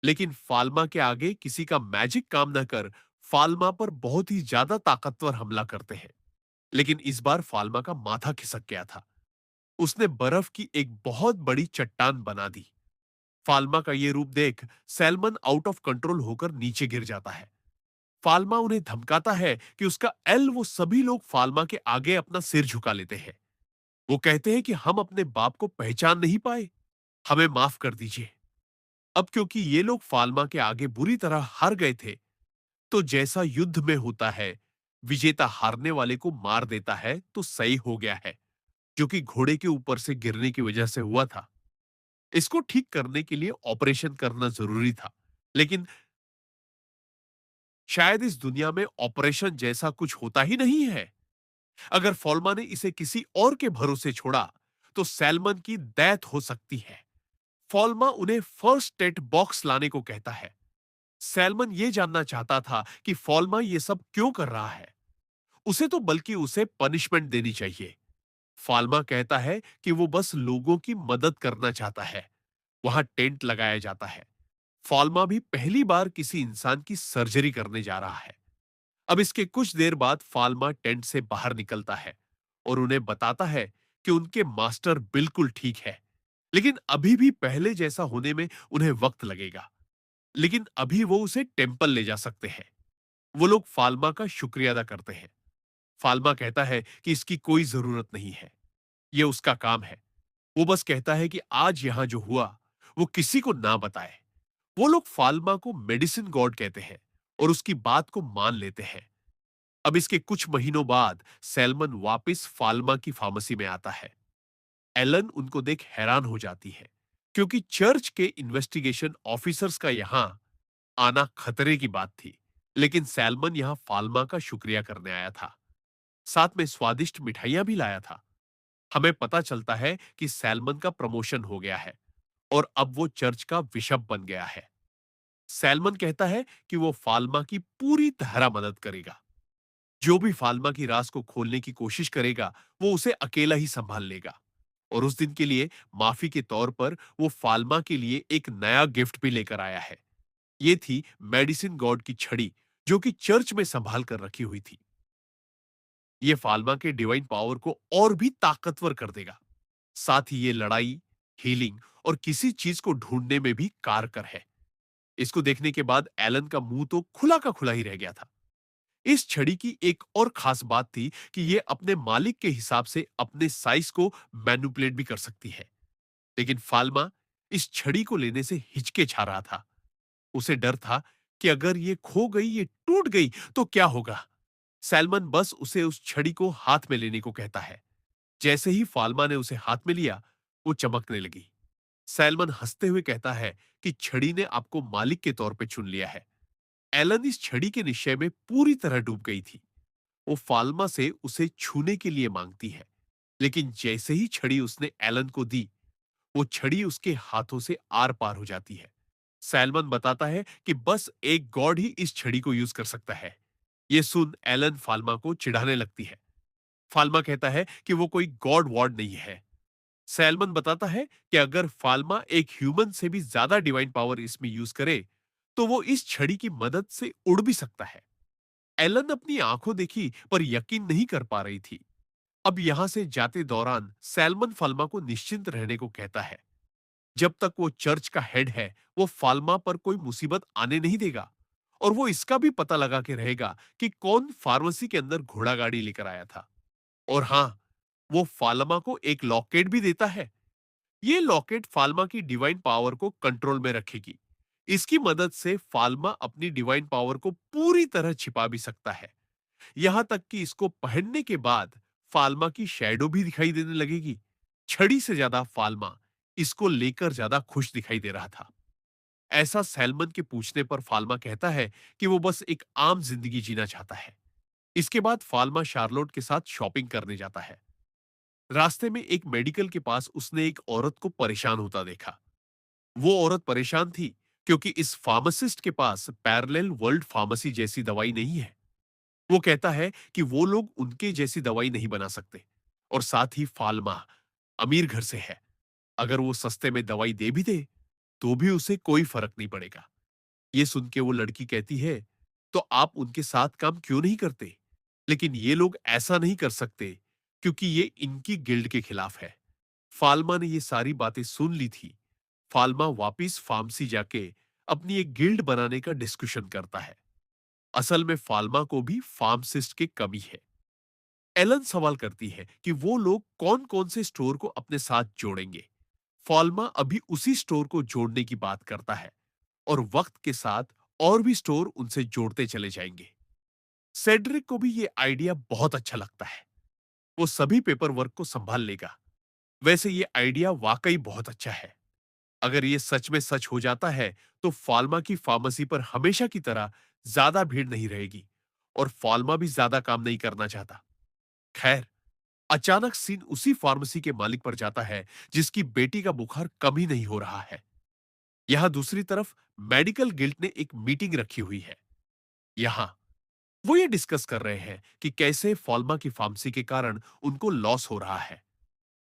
लेकिन फाल्मा के आगे किसी का मैजिक काम न कर फाल्मा पर बहुत ही ज्यादा ताकतवर हमला करते हैं। लेकिन इस बार फाल्मा का माथा खिसक गया था। उसने बर्फ की एक बहुत बड़ी चट्टान बना दी। फाल्मा का ये रूप देख सैलमन आउट ऑफ कंट्रोल होकर नीचे गिर जाता है। फाल्मा उन्हें धमकाता है कि उसका एल वो सभी लोग फाल्मा के आगे अपना सिर झुका लेते हैं। वो कहते हैं कि हम अपने बाप को पहचान नहीं पाए, हमें माफ कर दीजिए। अब क्योंकि ये लोग फाल्मा के आगे बुरी तरह हार गए थे, तो जैसा युद्ध में होता है, विजेता हारने वाले को मार देता है तो सही हो गया है, जो कि घोड़े के ऊपर से गिरने की वजह से हुआ था। इसको ठीक करने के लिए ऑपरेशन करना जरूरी था, लेकिन शायद इस दुनिया में ऑपरेशन जैसा कुछ होता ही नहीं है। अगर फॉल्मा ने इसे किसी और के भरोसे छोड़ा, तो सैलमन की डेथ हो सकती है। फॉल्मा उन्हें फर्स्ट एड बॉक्स लाने को कहता है। सैलमन ये जानना चाहता था कि फॉल्मा ये सब क्यों कर रहा है। उसे तो बल्कि उसे पनिशमेंट देनी चाहिए। फाल्मा कहता है कि वो बस लोगों की मदद करना चाहता है। वहां टेंट लगाया जाता है। फाल्मा भी पहली बार किसी इंसान की सर्जरी करने जा रहा है। अब इसके कुछ देर बाद फाल्मा टेंट से बाहर निकलता है और उन्हें बताता है कि उनके मास्टर बिल्कुल ठीक है, लेकिन अभी भी पहले जैसा होने में उन्हें वक्त लगेगा। लेकिन अभी वो उसे टेम्पल ले जा सकते हैं। वो लोग फाल्मा का शुक्रिया अदा करते हैं। फाल्मा कहता है कि इसकी कोई जरूरत नहीं है, ये उसका काम है। वो बस कहता है कि आज यहां जो हुआ वो किसी को ना बताए। वो लोग फाल्मा को मेडिसिन गॉड कहते हैं और उसकी बात को मान लेते हैं। अब इसके कुछ महीनों बाद सैलमन वापस फाल्मा की फार्मेसी में आता है। एलन उनको देख हैरान हो जाती है क्योंकि चर्च के इन्वेस्टिगेशन ऑफिसर्स का यहां आना खतरे की बात थी। लेकिन सैलमन यहां फाल्मा का शुक्रिया करने आया था। साथ में स्वादिष्ट मिठाइयां भी लाया था। हमें पता चलता है कि सैलमन का प्रमोशन हो गया है और अब वो चर्च का बिशप बन गया है। सैलमन कहता है कि वो फाल्मा की पूरी तरह मदद करेगा। जो भी फाल्मा की राज को खोलने की कोशिश करेगा, वो उसे अकेला ही संभाल लेगा। और उस दिन के लिए माफी के तौर पर वो फाल्मा के लिए एक नया गिफ्ट भी लेकर आया है। ये थी मेडिसिन गॉड की छड़ी, जो कि चर्च में संभाल कर रखी हुई थी। ये फाल्मा के डिवाइन पावर को और भी ताकतवर कर देगा। साथ ही ये लड़ाई, हीलिंग और किसी चीज को ढूंढने में भी कारगर है। इसको देखने के बाद एलन का मुंह तो खुला का खुला ही रह गया था। इस छड़ी की एक और खास बात थी कि ये अपने मालिक के हिसाब से अपने साइज को मैनिपुलेट भी कर सकती है। लेकिन फाल्मा इस छड़ी को लेने से हिचकिचा रहा था। उसे डर था कि अगर ये खो गई, ये टूट गई तो क्या होगा। सैलमन बस उसे उस छड़ी को हाथ में लेने को कहता है। जैसे ही फाल्मा ने उसे हाथ में लिया, वो चमकने लगी। सैलमन हंसते हुए कहता है कि छड़ी ने आपको मालिक के तौर पे चुन लिया है। एलन इस छड़ी के निश्चय में पूरी तरह डूब गई थी। वो फाल्मा से उसे छूने के लिए मांगती है, लेकिन जैसे ही छड़ी उसने एलन को दी, वो छड़ी उसके हाथों से आर पार हो जाती है। सैलमन बताता है कि बस एक गॉड ही इस छड़ी को यूज कर सकता है। ये सुन एलन फाल्मा को चिढ़ाने लगती है। फाल्मा कहता है कि वो कोई गॉड वॉर्ड नहीं है। सैलमन बताता है कि अगर फाल्मा एक ह्यूमन से भी ज्यादा डिवाइन पावर इसमें यूज करे तो वो इस छड़ी की मदद से उड़ भी सकता है। एलन अपनी आंखों देखी पर यकीन नहीं कर पा रही थी। अब यहां से जाते दौरान सैलमन फाल्मा को निश्चिंत रहने को कहता है। जब तक वो चर्च का हेड है, वो फाल्मा पर कोई मुसीबत आने नहीं देगा और वो इसका भी पता लगा के रहेगा कि कौन फार्मेसी के अंदर घोड़ा गाड़ी लेकर आया था। और हां, वो फाल्मा को एक लॉकेट भी देता है। ये लॉकेट फाल्मा की डिवाइन पावर को कंट्रोल में रखेगी। इसकी मदद से फाल्मा अपनी डिवाइन पावर को पूरी तरह छिपा भी सकता है। यहां तक कि इसको पहनने के बाद फाल्मा की शैडो भी दिखाई देने लगेगी। छड़ी से ज्यादा फाल्मा इसको लेकर ज्यादा खुश दिखाई दे रहा था। ऐसा सैलमन के पूछने पर फाल्मा कहता है कि वो बस एक आम जिंदगी जीना चाहता है। इसके बाद फाल्मा शार्लोट के साथ शॉपिंग करने जाता है। रास्ते में एक मेडिकल के पास उसने एक औरत को परेशान होता देखा। वो औरत परेशान थी क्योंकि इस फार्मासिस्ट के पास पैरेलल वर्ल्ड फार्मेसी जैसी दवाई नहीं है। वो कहता है कि वो लोग उनके जैसी दवाई नहीं बना सकते और साथ ही फाल्मा अमीर घर से है। अगर वो सस्ते में दवाई दे भी दे तो भी उसे कोई फर्क नहीं पड़ेगा। ये सुन के वो लड़की कहती है, तो आप उनके साथ काम क्यों नहीं करते? लेकिन ये लोग ऐसा नहीं कर सकते क्योंकि ये इनकी गिल्ड के खिलाफ है। फाल्मा ने ये सारी बातें सुन ली थी। फाल्मा वापिस फार्मेसी जाके अपनी एक गिल्ड बनाने का डिस्कशन करता है। असल में फाल्मा को भी फार्मासिस्ट की कमी है। एलन सवाल करती है कि वो लोग कौन-कौन से स्टोर को अपने साथ जोड़ेंगे। फाल्मा अभी उसी स्टोर को जोड़ने की बात करता है और वक्त के साथ और भी स्टोर उनसे जोड़ते चले जाएंगे। सेड्रिक को भी ये आइडिया बहुत अच्छा लगता है। वो सभी पेपर वर्क को संभाल लेगा। वैसे ये आइडिया वाकई बहुत अच्छा है। अगर ये सच में सच हो जाता है तो फाल्मा की फार्मेसी पर हमेशा की तरह ज्यादा भीड़ नहीं रहेगी और फाल्मा भी ज्यादा काम नहीं करना चाहता। खैर, अचानक सीन उसी फार्मेसी के मालिक पर जाता है जिसकी बेटी का बुखार कम ही नहीं हो रहा है। यहां दूसरी तरफ मेडिकल गिल्ड ने एक मीटिंग रखी हुई है। यहां वो ये डिस्कस कर रहे हैं कि कैसे फाल्मा की फार्मेसी के कारण उनको लॉस हो रहा है।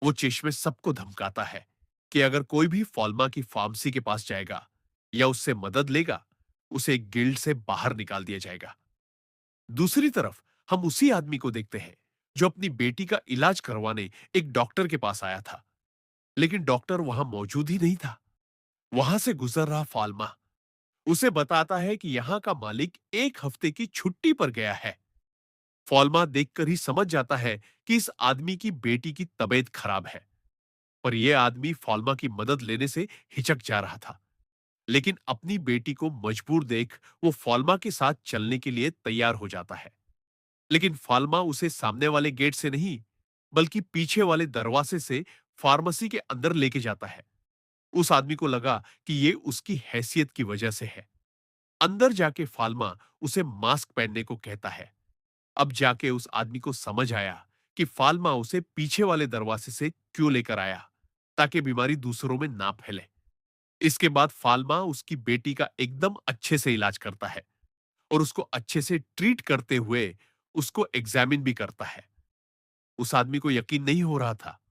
वो चेश में सबको धमकाता है कि अगर कोई भी फाल्मा की फार्मेसी के पास जाएगा या उससे मदद लेगा, उसे गिल्ड से बाहर निकाल दिया जाएगा। दूसरी तरफ हम उसी आदमी को देखते हैं जो अपनी बेटी का इलाज करवाने एक डॉक्टर के पास आया था, लेकिन डॉक्टर वहां मौजूद ही नहीं था। वहां से गुजर रहा फाल्मा उसे बताता है कि यहाँ का मालिक एक हफ्ते की छुट्टी पर गया है। फाल्मा देखकर ही समझ जाता है कि इस आदमी की बेटी की तबीयत खराब है, पर यह आदमी फाल्मा की मदद लेने से हिचक जा रहा था। लेकिन अपनी बेटी को मजबूर देख वो फाल्मा के साथ चलने के लिए तैयार हो जाता है। लेकिन फाल्मा उसे सामने वाले गेट से नहीं, बल्कि पीछे वाले दरवाजे से फार्मेसी के अंदर लेके जाता है। उस आदमी को लगा कि ये उसकी हैसियत की वजह से है। अंदर जाके फाल्मा उसे मास्क पहनने को कहता है। अब जाके उस आदमी को समझ आया कि फाल्मा उसे पीछे वाले दरवाजे से क्यों लेकर आया, ताकि बीमारी दूसरों में ना फैले। इसके बाद फाल्मा उसकी बेटी का एकदम अच्छे से इलाज करता है और उसको अच्छे से ट्रीट करते हुए उसको एग्जामिन भी करता है। उस आदमी को यकीन नहीं हो रहा था।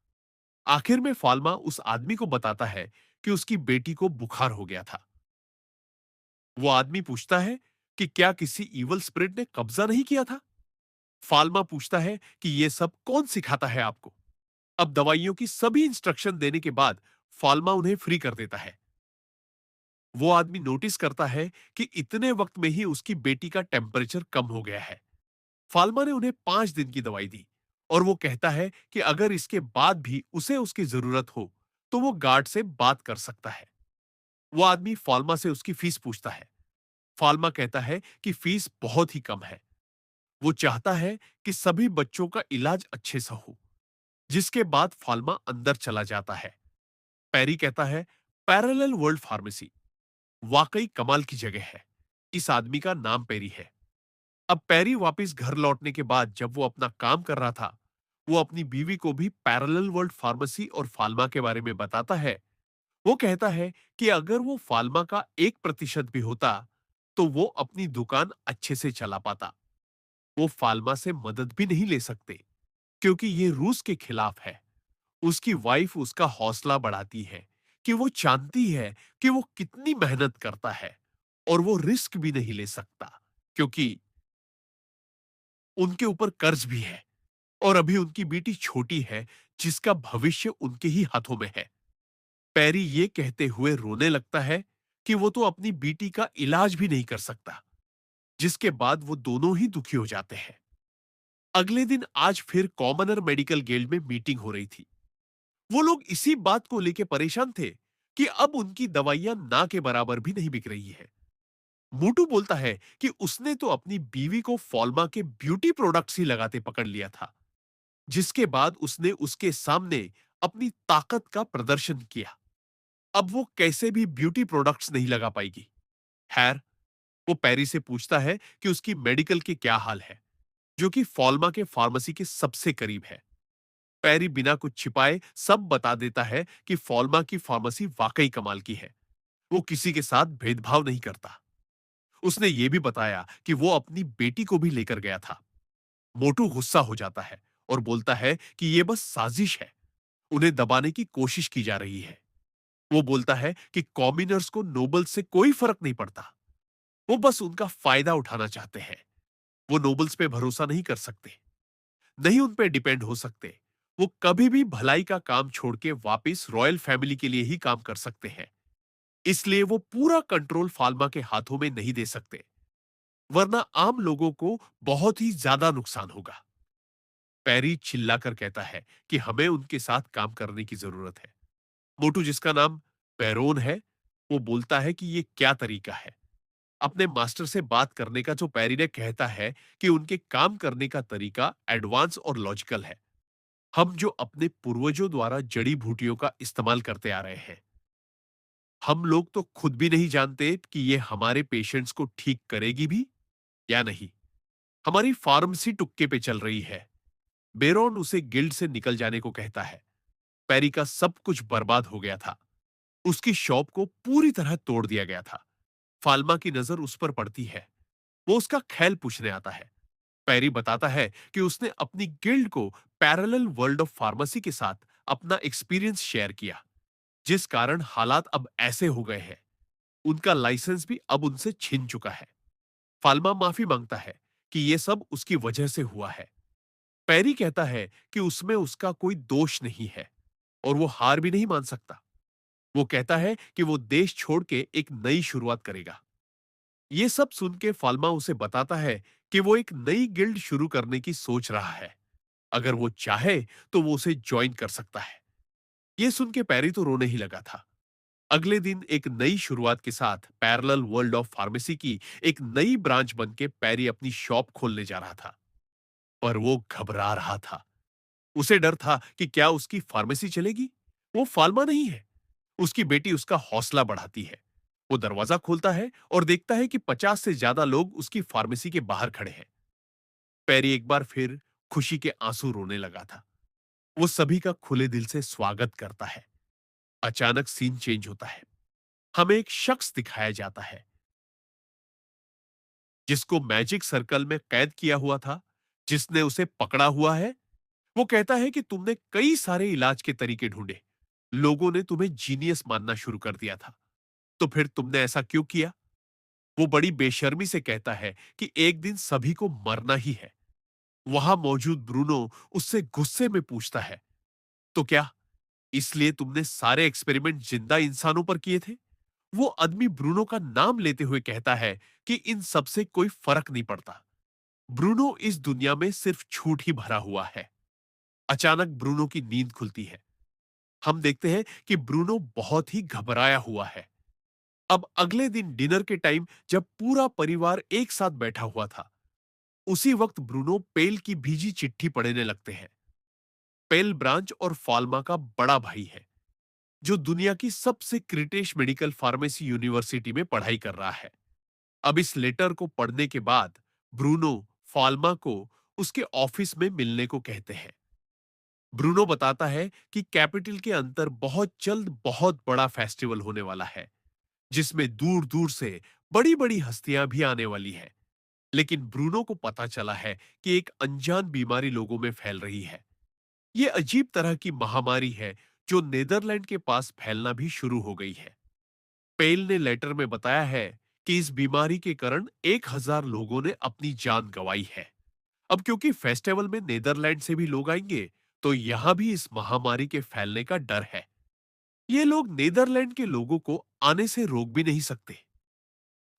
आखिर में फाल्मा उस आदमी को बताता है कि उसकी बेटी को बुखार हो गया था। वो आदमी पूछता है कि क्या किसी इवल स्पिरिट ने कब्जा नहीं किया था? फाल्मा पूछता है कि ये सब कौन सिखाता है आपको? अब दवाइयों की सभी इंस्ट्रक्शन देने के बाद फाल्मा उन्हें फ्री कर देता है। वो आदमी नोटिस करता है कि इतने वक्त में ही उसकी बेटी का टेम्परेचर कम हो गया है। फाल्मा ने उन्हें 5 दिन की दवाई दी और वो कहता है कि अगर इसके बाद भी उसे उसकी जरूरत हो तो वो गार्ड से बात कर सकता है। वो आदमी फाल्मा से उसकी फीस पूछता है। फाल्मा कहता है कि फीस बहुत ही कम है। वो चाहता है कि सभी बच्चों का इलाज अच्छे से हो। जिसके बाद फाल्मा अंदर चला जाता है। पैरी कहता है, पैरेलल वर्ल्ड फार्मेसी वाकई कमाल की जगह है। इस आदमी का नाम पेरी है। अब पेरी वापस घर लौटने के बाद जब वो अपना काम कर रहा था, वो अपनी बीवी को भी पैरेलल वर्ल्ड फार्मेसी और फाल्मा के बारे में बताता है वो कहता है कि अगर वो फार्मा का 1% भी होता, तो वो अपनी दुकान अच्छे से चला पाता। वो फार्मा से मदद भी नहीं ले सकते, क्योंकि ये रूस के खिलाफ है। उसकी वाइफ उसका हौसला बढ़ाती है कि वो जानती है कि वो कितनी मेहनत करता है और वो रिस्क भी नहीं ले सकता, क्योंकि उनके ऊपर कर्ज भी है और अभी उनकी बेटी छोटी है, जिसका भविष्य उनके ही हाथों में है। पैरी ये कहते हुए रोने लगता है कि वो तो अपनी बेटी का इलाज भी नहीं कर सकता, जिसके बाद वो दोनों ही दुखी हो जाते हैं। अगले दिन आज फिर कॉमनर मेडिकल गिल्ड में मीटिंग हो रही थी। वो लोग इसी बात को लेकर परेशान थे कि अब उनकी दवाइयां ना के बराबर भी नहीं बिक रही है। मोटू बोलता है कि उसने तो अपनी बीवी को फॉल्मा के ब्यूटी प्रोडक्ट्स ही लगाते पकड़ लिया था, जिसके बाद उसने उसके सामने अपनी ताकत का प्रदर्शन किया। अब वो कैसे भी ब्यूटी प्रोडक्ट्स नहीं लगा पाएगी। खैर, वो पैरी से पूछता है कि उसकी मेडिकल की क्या हाल है, जो कि फॉल्मा के फार्मेसी के सबसे करीब है। पैरी बिना कुछ छिपाए सब बता देता है कि फॉल्मा की फार्मेसी वाकई कमाल की है। वो किसी के साथ भेदभाव नहीं करता। उसने ये भी बताया कि वो अपनी बेटी को भी लेकर गया था। मोटू गुस्सा हो जाता है और बोलता है कि ये बस साजिश है, उन्हें दबाने की कोशिश की जा रही है। वो बोलता है कि कॉम्युनर्स को नोबल से कोई फर्क नहीं पड़ता, वो बस उनका फायदा उठाना चाहते हैं। वो नोबल्स पे भरोसा नहीं कर सकते, नहीं उन पे डिपेंड हो सकते। वो कभी भी भलाई का काम छोड़ के वापिस रॉयल फैमिली के लिए ही काम कर सकते हैं। इसलिए वो पूरा कंट्रोल फाल्मा के हाथों में नहीं दे सकते, वरना आम लोगों को बहुत ही ज्यादा नुकसान होगा। पैरी चिल्लाकर कहता है कि हमें उनके साथ काम करने की जरूरत है। मोटू, जिसका नाम पेरोन है, वो बोलता है कि ये क्या तरीका है अपने मास्टर से बात करने का, जो पैरी ने कहता है कि उनके काम करने का तरीका एडवांस और लॉजिकल है। हम जो अपने पूर्वजों द्वारा जड़ी बूटियों का इस्तेमाल करते आ रहे हैं, हम लोग तो खुद भी नहीं जानते कि ये हमारे पेशेंट्स को ठीक करेगी भी या नहीं। हमारी फार्मेसी टुक्के पे चल रही है। बेरोन उसे गिल्ड से निकल जाने को कहता है। पैरी का सब कुछ बर्बाद हो गया था। उसकी शॉप को पूरी तरह तोड़ दिया गया था। फाल्मा की नजर उस पर पड़ती है। वो उसका ख्याल पूछने आता है। पैरी बताता है कि उसने अपनी गिल्ड को पैरेलल वर्ल्ड ऑफ फार्मेसी के साथ अपना एक्सपीरियंस शेयर किया, जिस कारण हालात अब ऐसे हो गए हैं। उनका लाइसेंस भी अब उनसे छिन चुका है। फाल्मा माफी मांगता है कि यह सब उसकी वजह से हुआ है। पैरी कहता है कि उसमें उसका कोई दोष नहीं है और वो हार भी नहीं मान सकता। वो कहता है कि वो देश छोड़ के एक नई शुरुआत करेगा। ये सब सुन के फाल्मा उसे बताता है कि वो एक नई गिल्ड शुरू करने की सोच रहा है। अगर वो चाहे तो वो उसे ज्वाइन कर सकता है। ये सुन के पैरी तो रोने ही लगा था। अगले दिन एक नई शुरुआत के साथ पैरेलल वर्ल्ड ऑफ फार्मेसी की एक नई ब्रांच बन के पैरी अपनी शॉप खोलने जा रहा था। पर वो घबरा रहा था। उसे डर था कि क्या उसकी फार्मेसी चलेगी। वो फाल्मा नहीं है। उसकी बेटी उसका हौसला बढ़ाती है। वो दरवाजा खोलता है और देखता है कि 50 से ज्यादा लोग उसकी फार्मेसी के बाहर खड़े हैं। पैरी एक बार फिर खुशी के आंसू रोने लगा था। वो सभी का खुले दिल से स्वागत करता है। अचानक सीन चेंज होता है। हमें एक शख्स दिखाया जाता है, जिसको मैजिक सर्कल में कैद किया हुआ था, जिसने उसे पकड़ा हुआ है। वो कहता है कि तुमने कई सारे इलाज के तरीके ढूंढे, लोगों ने तुम्हें जीनियस मानना शुरू कर दिया था, तो फिर तुमने ऐसा क्यों किया। वो बड़ी बेशर्मी से कहता है कि एक दिन सभी को मरना ही है। वहां मौजूद ब्रूनो उससे गुस्से में पूछता है, तो क्या इसलिए तुमने सारे एक्सपेरिमेंट जिंदा इंसानों पर किए थे। वो आदमी ब्रूनो का नाम लेते हुए कहता है कि इन सबसे कोई फर्क नहीं पड़ता। ब्रूनो इस दुनिया में सिर्फ झूठ ही भरा हुआ है। अचानक ब्रूनो की नींद खुलती है। हम देखते हैं कि ब्रूनो बहुत ही घबराया हुआ है। अब अगले दिन डिनर के टाइम जब पूरा परिवार एक साथ बैठा हुआ था, उसी वक्त ब्रूनो पेल की भीजी चिट्ठी पढ़ने लगते हैं। पेल ब्रांच और फाल्मा का बड़ा भाई है, जो दुनिया की सबसे क्रिटेश मेडिकल फार्मेसी यूनिवर्सिटी में पढ़ाई कर रहा है। अब इस लेटर को पढ़ने के बाद ब्रूनो फाल्मा को उसके ऑफिस में मिलने को कहते हैं। ब्रूनो बताता है कि कैपिटल के अंदर बहुत जल्द बहुत बड़ा फेस्टिवल होने वाला है, जिसमें दूर दूर से बड़ी बड़ी हस्तियां भी आने वाली है। लेकिन ब्रूनो को पता चला है कि एक अनजान बीमारी लोगों में फैल रही है। ये अजीब तरह की महामारी है जो नीदरलैंड के पास फैलना भी शुरू हो गई है। पेल ने लेटर में बताया है कि इस बीमारी के कारण 1000 लोगों ने अपनी जान गंवाई है। अब क्योंकि फेस्टिवल में नीदरलैंड से भी लोग आएंगे, तो यहां भी इस महामारी के फैलने का डर है। ये लोग नीदरलैंड के लोगों को आने से रोक भी नहीं सकते।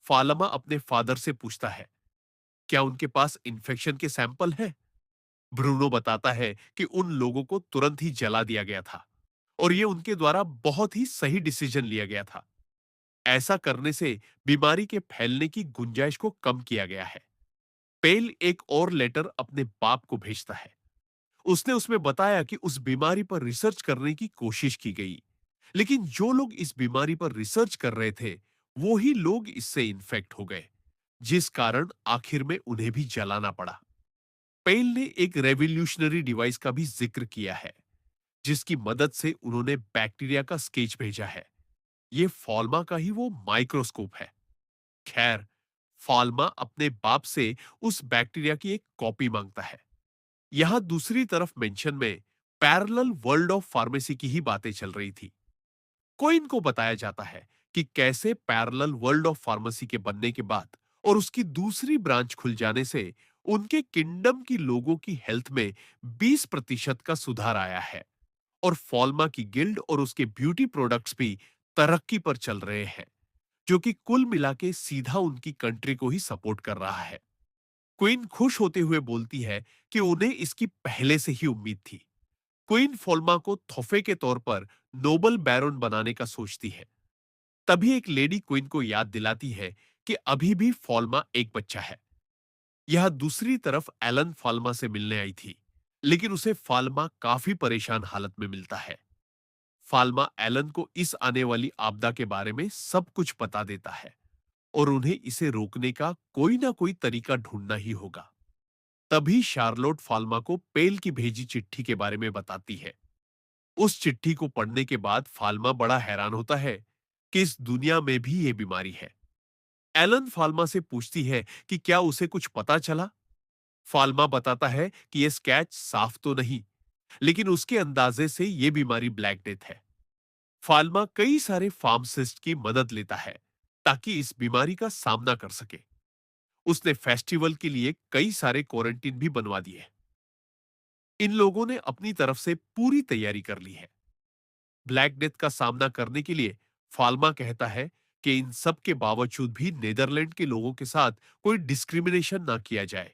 फालमा अपने फादर से पूछता है, क्या उनके पास इन्फेक्शन के सैंपल है? ब्रूनो बताता है कि उन लोगों को तुरंत ही जला दिया गया था और ये उनके द्वारा बहुत ही सही डिसीजन लिया गया था। ऐसा करने से बीमारी के फैलने की गुंजाइश को कम किया गया है। पेल एक और लेटर अपने बाप को भेजता है। उसने उसमें बताया कि उस बीमारी पर रिसर्च करने की कोशिश की गई, लेकिन जो लोग इस बीमारी पर रिसर्च कर रहे थे, वो ही लोग इससे इन्फेक्ट हो गए, जिस कारण आखिर में उन्हें भी जलाना पड़ा। पेल ने एक रेवोल्यूशनरी डिवाइस का भी जिक्र किया है, जिसकी मदद से उन्होंने बैक्टीरिया का स्केच भेजा है। ये फॉल्मा का ही वो माइक्रोस्कोप है। खैर, फॉल्मा अपने बाप से उस बैक्टीरिया की एक कॉपी मांगता है। यहां दूसरी तरफ मेंशन में पैरेलल वर्ल्ड ऑफ फार्मेसी की ही बातें चल रही थी। कोइन को बताया जाता है कि कैसे पैरेलल वर्ल्ड ऑफ फार्मेसी के बनने के बाद और उसकी दूसरी ब्रांच खुल जाने से उनके किंगडम की लोगों की हेल्थ में 20% का सुधार आया है और फॉल्मा की गिल्ड और उसके ब्यूटी प्रोडक्ट्स भी तरक्की पर चल रहे हैं, जो कि कुल मिला के सीधा उनकी कंट्री को ही सपोर्ट कर रहा है। क्वीन खुश होते हुए बोलती है कि उन्हें इसकी पहले से ही उम्मीद थी। क्वीन फॉल्मा को तोहफे के तौर पर नोबल बैरोन बनाने का सोचती है। तभी एक लेडी क्वीन को याद दिलाती है कि अभी भी फॉल्मा एक बच्चा है। यह दूसरी तरफ एलन फाल्मा से मिलने आई थी, लेकिन उसे फाल्मा काफी परेशान हालत में मिलता है। फाल्मा एलन को इस आने वाली आपदा के बारे में सब कुछ बता देता है और उन्हें इसे रोकने का कोई ना कोई तरीका ढूंढना ही होगा। तभी शार्लोट फाल्मा को पेल की भेजी चिट्ठी के बारे में बताती है। उस चिट्ठी को पढ़ने के बाद फाल्मा बड़ा हैरान होता है कि इस दुनिया में भी ये बीमारी है। एलन फाल्मा से पूछती है कि क्या उसे कुछ पता चला। फाल्मा बताता है कि यह स्केच साफ तो नहीं, लेकिन उसके अंदाजे से यह बीमारी ब्लैक डेथ है। फाल्मा कई सारे फार्मासिस्ट की मदद लेता है ताकि इस बीमारी का सामना कर सके। उसने फेस्टिवल के लिए कई सारे क्वारंटीन भी बनवा दिए। इन लोगों ने अपनी तरफ से पूरी तैयारी कर ली है। ब्लैक डेथ का सामना करने के लिए फाल्मा कहता है कि इन सब के बावजूद भी नीदरलैंड के लोगों के साथ कोई डिस्क्रिमिनेशन ना किया जाए,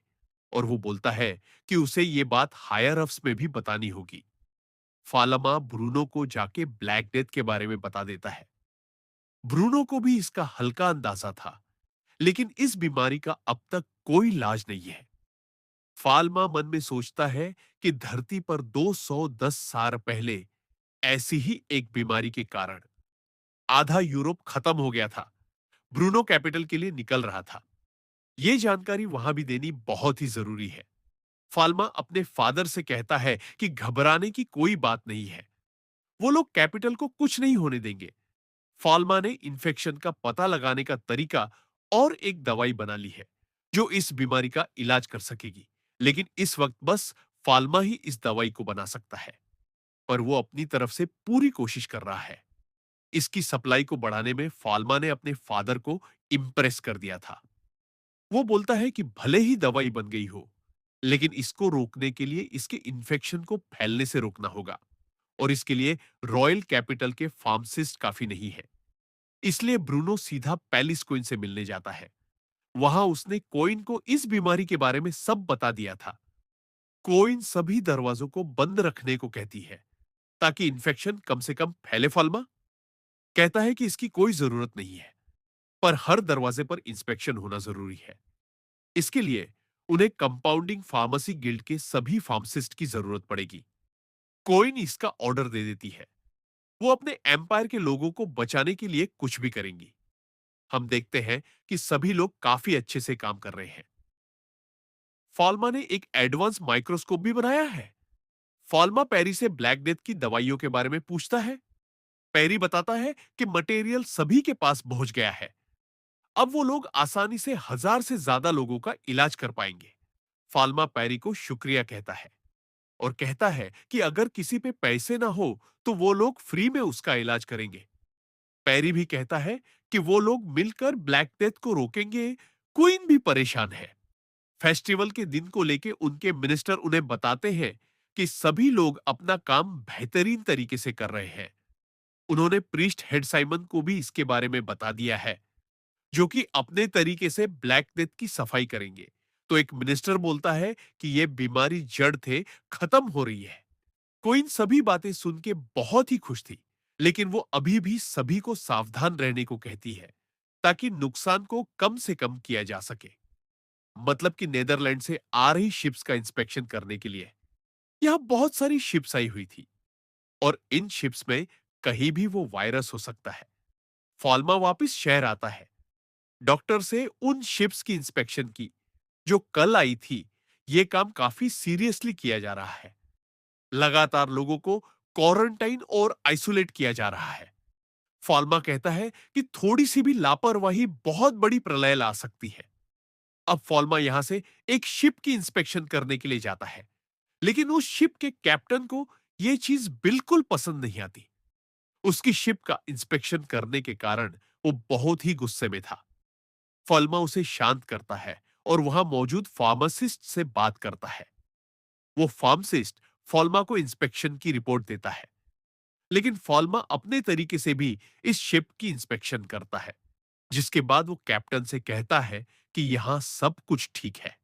और वो बोलता है कि उसे ये बात हायर अप्स में भी बतानी होगी। फाल्मा ब्रूनो को जाके ब्लैक डेथ के बारे में बता देता है। ब्रूनो को भी इसका हल्का अंदाजा था, लेकिन इस बीमारी का अब तक कोई इलाज नहीं है। फाल्मा मन में सोचता है कि धरती पर 210 साल पहले ऐसी ही एक बीमारी के कारण आधा यूरोप खत्म हो गया था। ब्रूनो कैपिटल के लिए निकल रहा था। यह जानकारी वहां भी देनी बहुत ही जरूरी है। फाल्मा अपने फादर से कहता है कि घबराने की कोई बात नहीं है, वो लोग कैपिटल को कुछ नहीं होने देंगे। फाल्मा ने इन्फेक्शन का पता लगाने का तरीका और एक दवाई बना ली है जो इस बीमारी का इलाज कर सकेगी, लेकिन इस वक्त बस फाल्मा ही इस दवाई को बना सकता है। पर वो अपनी तरफ से पूरी कोशिश कर रहा है। इसकी सप्लाई को बढ़ाने में फाल्मा ने अपने फादर को इम्प्रेस कर दिया था। वो बोलता है कि भले ही दवाई बन गई हो, लेकिन इसको रोकने के लिए इसके इन्फेक्शन को फैलने से रोकना होगा, और इसके लिए रॉयल कैपिटल के फार्मासिस्ट काफी नहीं है। इसलिए ब्रूनो सीधा पैलिस क्वीन से मिलने जाता है। वहां उसने कोइन को इस बीमारी के बारे में सब बता दिया था। कोइन सभी दरवाजों को बंद रखने को कहती है ताकि इन्फेक्शन कम से कम फैले। फाल्मा कहता है कि इसकी कोई जरूरत नहीं है, पर हर दरवाजे पर इंस्पेक्शन होना जरूरी है। इसके लिए उन्हें कंपाउंडिंग फार्मेसी गिल्ड के सभी फार्मासिस्ट की जरूरत पड़ेगी। कोइन इसका ऑर्डर दे देती है। वो अपने एम्पायर के लोगों को बचाने के लिए कुछ भी करेंगी। हम देखते हैं कि सभी लोग काफी अच्छे से काम कर रहे हैं। फाल्मा ने एक एडवांस माइक्रोस्कोप भी बनाया है। फॉल्मा पेरी से ब्लैक डेथ की दवाइयों के बारे में पूछता है। पेरी बताता है कि मटेरियल सभी के पास पहुंच गया है। अब वो लोग आसानी से 1000 से ज्यादा लोगों का इलाज कर पाएंगे। फाल्मा पेरी को शुक्रिया कहता है और कहता है कि अगर किसी पे पैसे ना हो तो वो लोग फ्री में उसका इलाज करेंगे। पेरी भी कहता है कि वो लोग मिलकर ब्लैक डेथ को रोकेंगे। क्वीन भी परेशान है। फेस्टिवल के दिन को लेके उनके मिनिस्टर उन्हें बताते हैं कि सभी लोग अपना काम बेहतरीन तरीके से कर रहे हैं। उन्होंने प्रीस्ट हेड साइमन को भी इसके बारे में बता दिया है, जो कि अपने तरीके से ब्लैक डेथ की सफाई करेंगे। तो एक मिनिस्टर बोलता है कि यह बीमारी जड़ थे खत्म हो रही है। कोई इन सभी बातें सुन के बहुत ही खुश थी, लेकिन वो अभी भी सभी को सावधान रहने को कहती है ताकि नुकसान को कम से कम किया जा सके। मतलब कि नेदरलैंड से आ रही शिप्स का इंस्पेक्शन करने के लिए यहां बहुत सारी शिप्स आई हुई थी और इन शिप्स में कहीं भी वो वायरस हो सकता है। फॉल्मा वापस शहर आता है। डॉक्टर से उन शिप्स की इंस्पेक्शन की जो कल आई थी। ये काम काफी सीरियसली किया जा रहा है। लगातार लोगों को क्वारंटाइन और आइसोलेट किया जा रहा है। फॉल्मा कहता है कि थोड़ी सी भी लापरवाही बहुत बड़ी प्रलय ला सकती है। अब फॉल्मा यहां से एक शिप की इंस्पेक्शन करने के लिए जाता है, लेकिन उस शिप के कैप्टन को यह चीज बिल्कुल पसंद नहीं आती। उसकी शिप का इंस्पेक्शन करने के कारण वो बहुत ही गुस्से में था। फॉल्मा उसे शांत करता है और वहां मौजूद फार्मासिस्ट से बात करता है। वो फार्मासिस्ट फॉल्मा को इंस्पेक्शन की रिपोर्ट देता है, लेकिन फॉल्मा अपने तरीके से भी इस शिप की इंस्पेक्शन करता है, जिसके बाद वो कैप्टन से कहता है कि यहां सब कुछ ठीक है।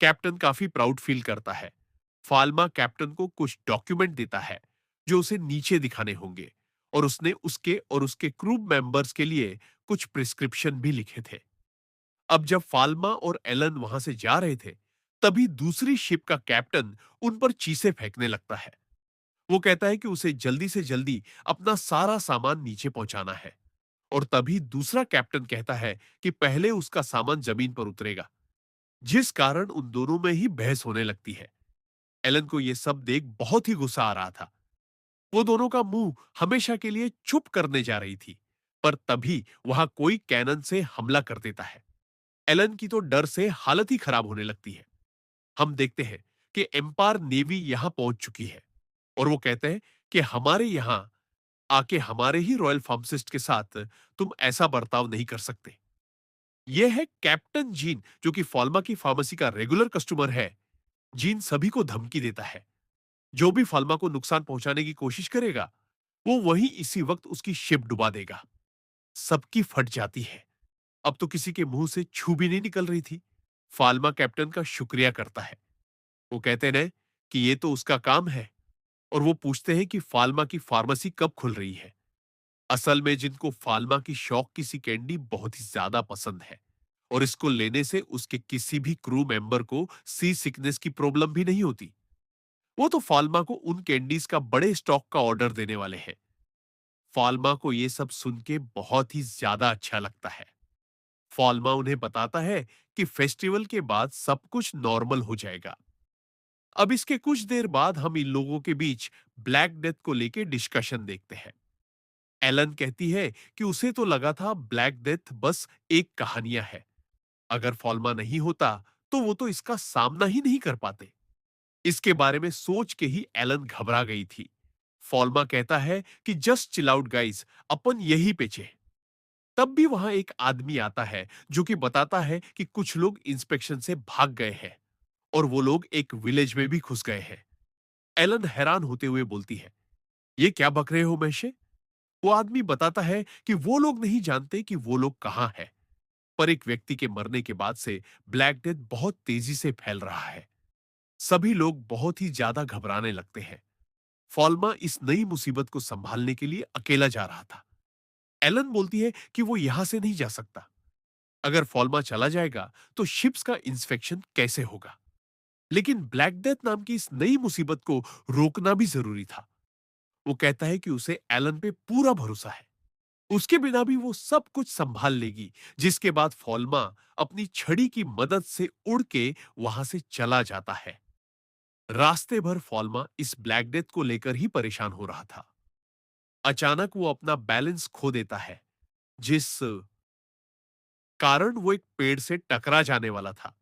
कैप्टन काफी प्राउड फील करता है। फाल्मा कैप्टन को कुछ डॉक्यूमेंट देता है जो उसे नीचे दिखाने होंगे, और उसने उसके और उसके क्रू मेंबर्स के लिए कुछ प्रिस्क्रिप्शन भी लिखे थे। अब जब फाल्मा और एलन वहां से जा रहे थे, तभी दूसरी शिप का कैप्टन उन पर चीसें फेंकने लगता है। वो कहता है कि उसे जल्दी से जल्दी अपना सारा सामान नीचे पहुंचाना है, और तभी दूसरा कैप्टन कहता है कि पहले उसका सामान जमीन पर उतरेगा, जिस कारण उन दोनों में ही बहस होने लगती है। एलन को यह सब देख बहुत ही गुस्सा आ रहा था। वो दोनों का मुंह हमेशा के लिए चुप करने जा रही थी, पर तभी वहां कोई कैनन से हमला कर देता है। एलन की तो डर से हालत ही खराब होने लगती है। हम देखते हैं कि एम्पायर नेवी यहां पहुंच चुकी है, और वो कहते हैं कि हमारे यहां आके हमारे ही रॉयल फार्मासिस्ट के साथ तुम ऐसा बर्ताव नहीं कर सकते। यह है कैप्टन जीन, जो कि फॉल्मा की फार्मेसी का रेगुलर कस्टमर है। जीन सभी को धमकी देता है। जो भी फाल्मा को नुकसान पहुंचाने की कोशिश करेगा, वो वहीं इसी वक्त उसकी शिप डुबा देगा। सबकी फट जाती है। अब तो किसी के मुंह से छू भी नहीं निकल रही थी। फाल्मा कैप्टन का शुक्रिया करता है। वो कहते हैं कि ये तो उसका काम है, और वो पूछते हैं कि फाल्मा की फार्मेसी कब खुल रही है। असल में जिनको फाल्मा की शौक की सी कैंडी बहुत ही ज्यादा पसंद है, और इसको लेने से उसके किसी भी क्रू मेंबर को सी सिकनेस की प्रॉब्लम भी नहीं होती। वो तो फाल्मा को उन कैंडीज का बड़े स्टॉक का ऑर्डर देने वाले हैं। फाल्मा को ये सब सुन के बहुत ही ज्यादा अच्छा लगता है। फाल्मा उन्हें बताता है कि फेस्टिवल के बाद सब कुछ नॉर्मल हो जाएगा। अब इसके कुछ देर बाद हम इन लोगों के बीच ब्लैक डेथ को लेके डिस्कशन देखते हैं। एलन कहती है कि उसे तो लगा था ब्लैक डेथ बस एक कहानियां है। अगर फॉल्मा नहीं होता तो वो तो इसका सामना ही नहीं कर पाते। इसके बारे में सोच के ही एलन घबरा गई थी। फॉल्मा कहता है कि जस्ट चिल आउट गाइस, अपन यही पे चे। तब भी वहां एक आदमी आता है जो कि बताता है कि कुछ लोग इंस्पेक्शन से भाग गए हैं, और वो लोग एक विलेज में भी घुस गए हैं। एलन हैरान होते हुए बोलती है, ये क्या बक रहे हो मैशे? वो आदमी बताता है कि वो लोग नहीं जानते कि वो लोग कहां हैं, पर एक व्यक्ति के मरने के बाद से ब्लैक डेथ बहुत तेजी से फैल रहा है। सभी लोग बहुत ही ज्यादा घबराने लगते हैं। फॉल्मा इस नई मुसीबत को संभालने के लिए अकेला जा रहा था। एलन बोलती है कि वो यहां से नहीं जा सकता। अगर फॉल्मा चला जाएगा तो शिप्स का इंस्पेक्शन कैसे होगा? लेकिन ब्लैक डेथ नाम की इस नई मुसीबत को रोकना भी जरूरी था। वो कहता है कि उसे एलन पे पूरा भरोसा है। उसके बिना भी वो सब कुछ संभाल लेगी। जिसके बाद फॉल्मा अपनी छड़ी की मदद से उड़ के वहां से चला जाता है। रास्ते भर फॉल्मा इस ब्लैक डेथ को लेकर ही परेशान हो रहा था। अचानक वो अपना बैलेंस खो देता है, जिस कारण वो एक पेड़ से टकरा जाने वाला था।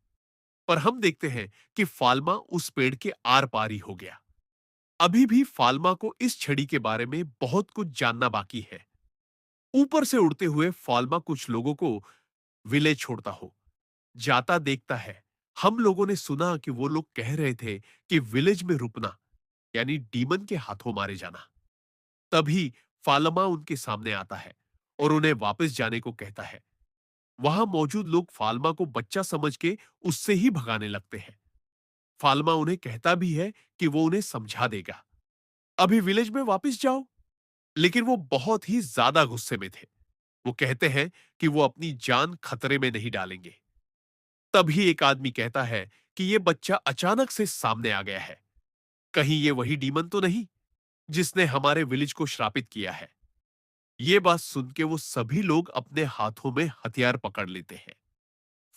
पर हम देखते हैं कि फाल्मा उस पेड़ के आर पार ही हो गया। अभी भी फाल्मा को इस छड़ी के बारे में बहुत कुछ जानना बाकी है। ऊपर से उड़ते हुए फाल्मा कुछ लोगों को विलेज छोड़ता हो जाता देखता है। हम लोगों ने सुना कि वो लोग कह रहे थे कि विलेज में रुकना यानी डीमन के हाथों मारे जाना। तभी फालमा उनके सामने आता है और उन्हें वापस जाने को कहता है। वहां मौजूद लोग फाल्मा को बच्चा समझ के उससे ही भगाने लगते हैं। फाल्मा उन्हें कहता भी है कि वो उन्हें समझा देगा, अभी विलेज में वापस जाओ। लेकिन वो बहुत ही ज्यादा गुस्से में थे। वो कहते हैं कि वो अपनी जान खतरे में नहीं डालेंगे। तभी एक आदमी कहता है कि ये बच्चा अचानक से सामने आ गया है। कहीं ये वही डीमन तो नहीं जिसने हमारे विलेज को श्रापित किया है। ये बात सुन के वो सभी लोग अपने हाथों में हथियार पकड़ लेते हैं।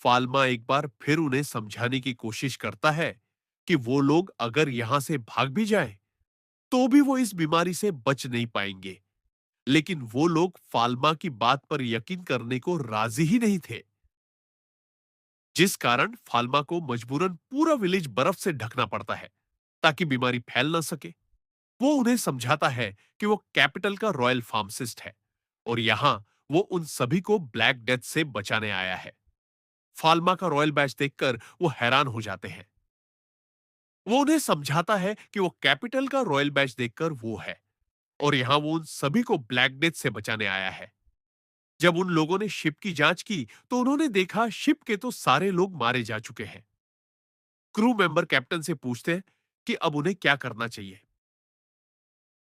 फाल्मा एक बार फिर उन्हें समझाने की कोशिश करता है कि वो लोग अगर यहां से भाग भी जाएं, तो भी वो इस बीमारी से बच नहीं पाएंगे। लेकिन वो लोग फाल्मा की बात पर यकीन करने को राजी ही नहीं थे, जिस कारण फाल्मा को मजबूरन पूरा विलेज बर्फ से ढकना पड़ता है ताकि बीमारी फैल ना सके। वो उन्हें समझाता है कि वो कैपिटल का रॉयल फार्मासिस्ट है और यहां वो उन सभी को ब्लैक डेथ से बचाने आया है। फाल्मा का रॉयल बैच देखकर वो हैरान हो जाते हैं। वो उन्हें समझाता है कि वो कैपिटल का रॉयल बैच देखकर वो है और यहां वो उन सभी को ब्लैक डेथ से बचाने आया है। जब उन लोगों ने शिप की जांच की तो उन्होंने देखा शिप के तो सारे लोग मारे जा चुके हैं। क्रू मेंबर कैप्टन से पूछते हैं कि अब उन्हें क्या करना चाहिए।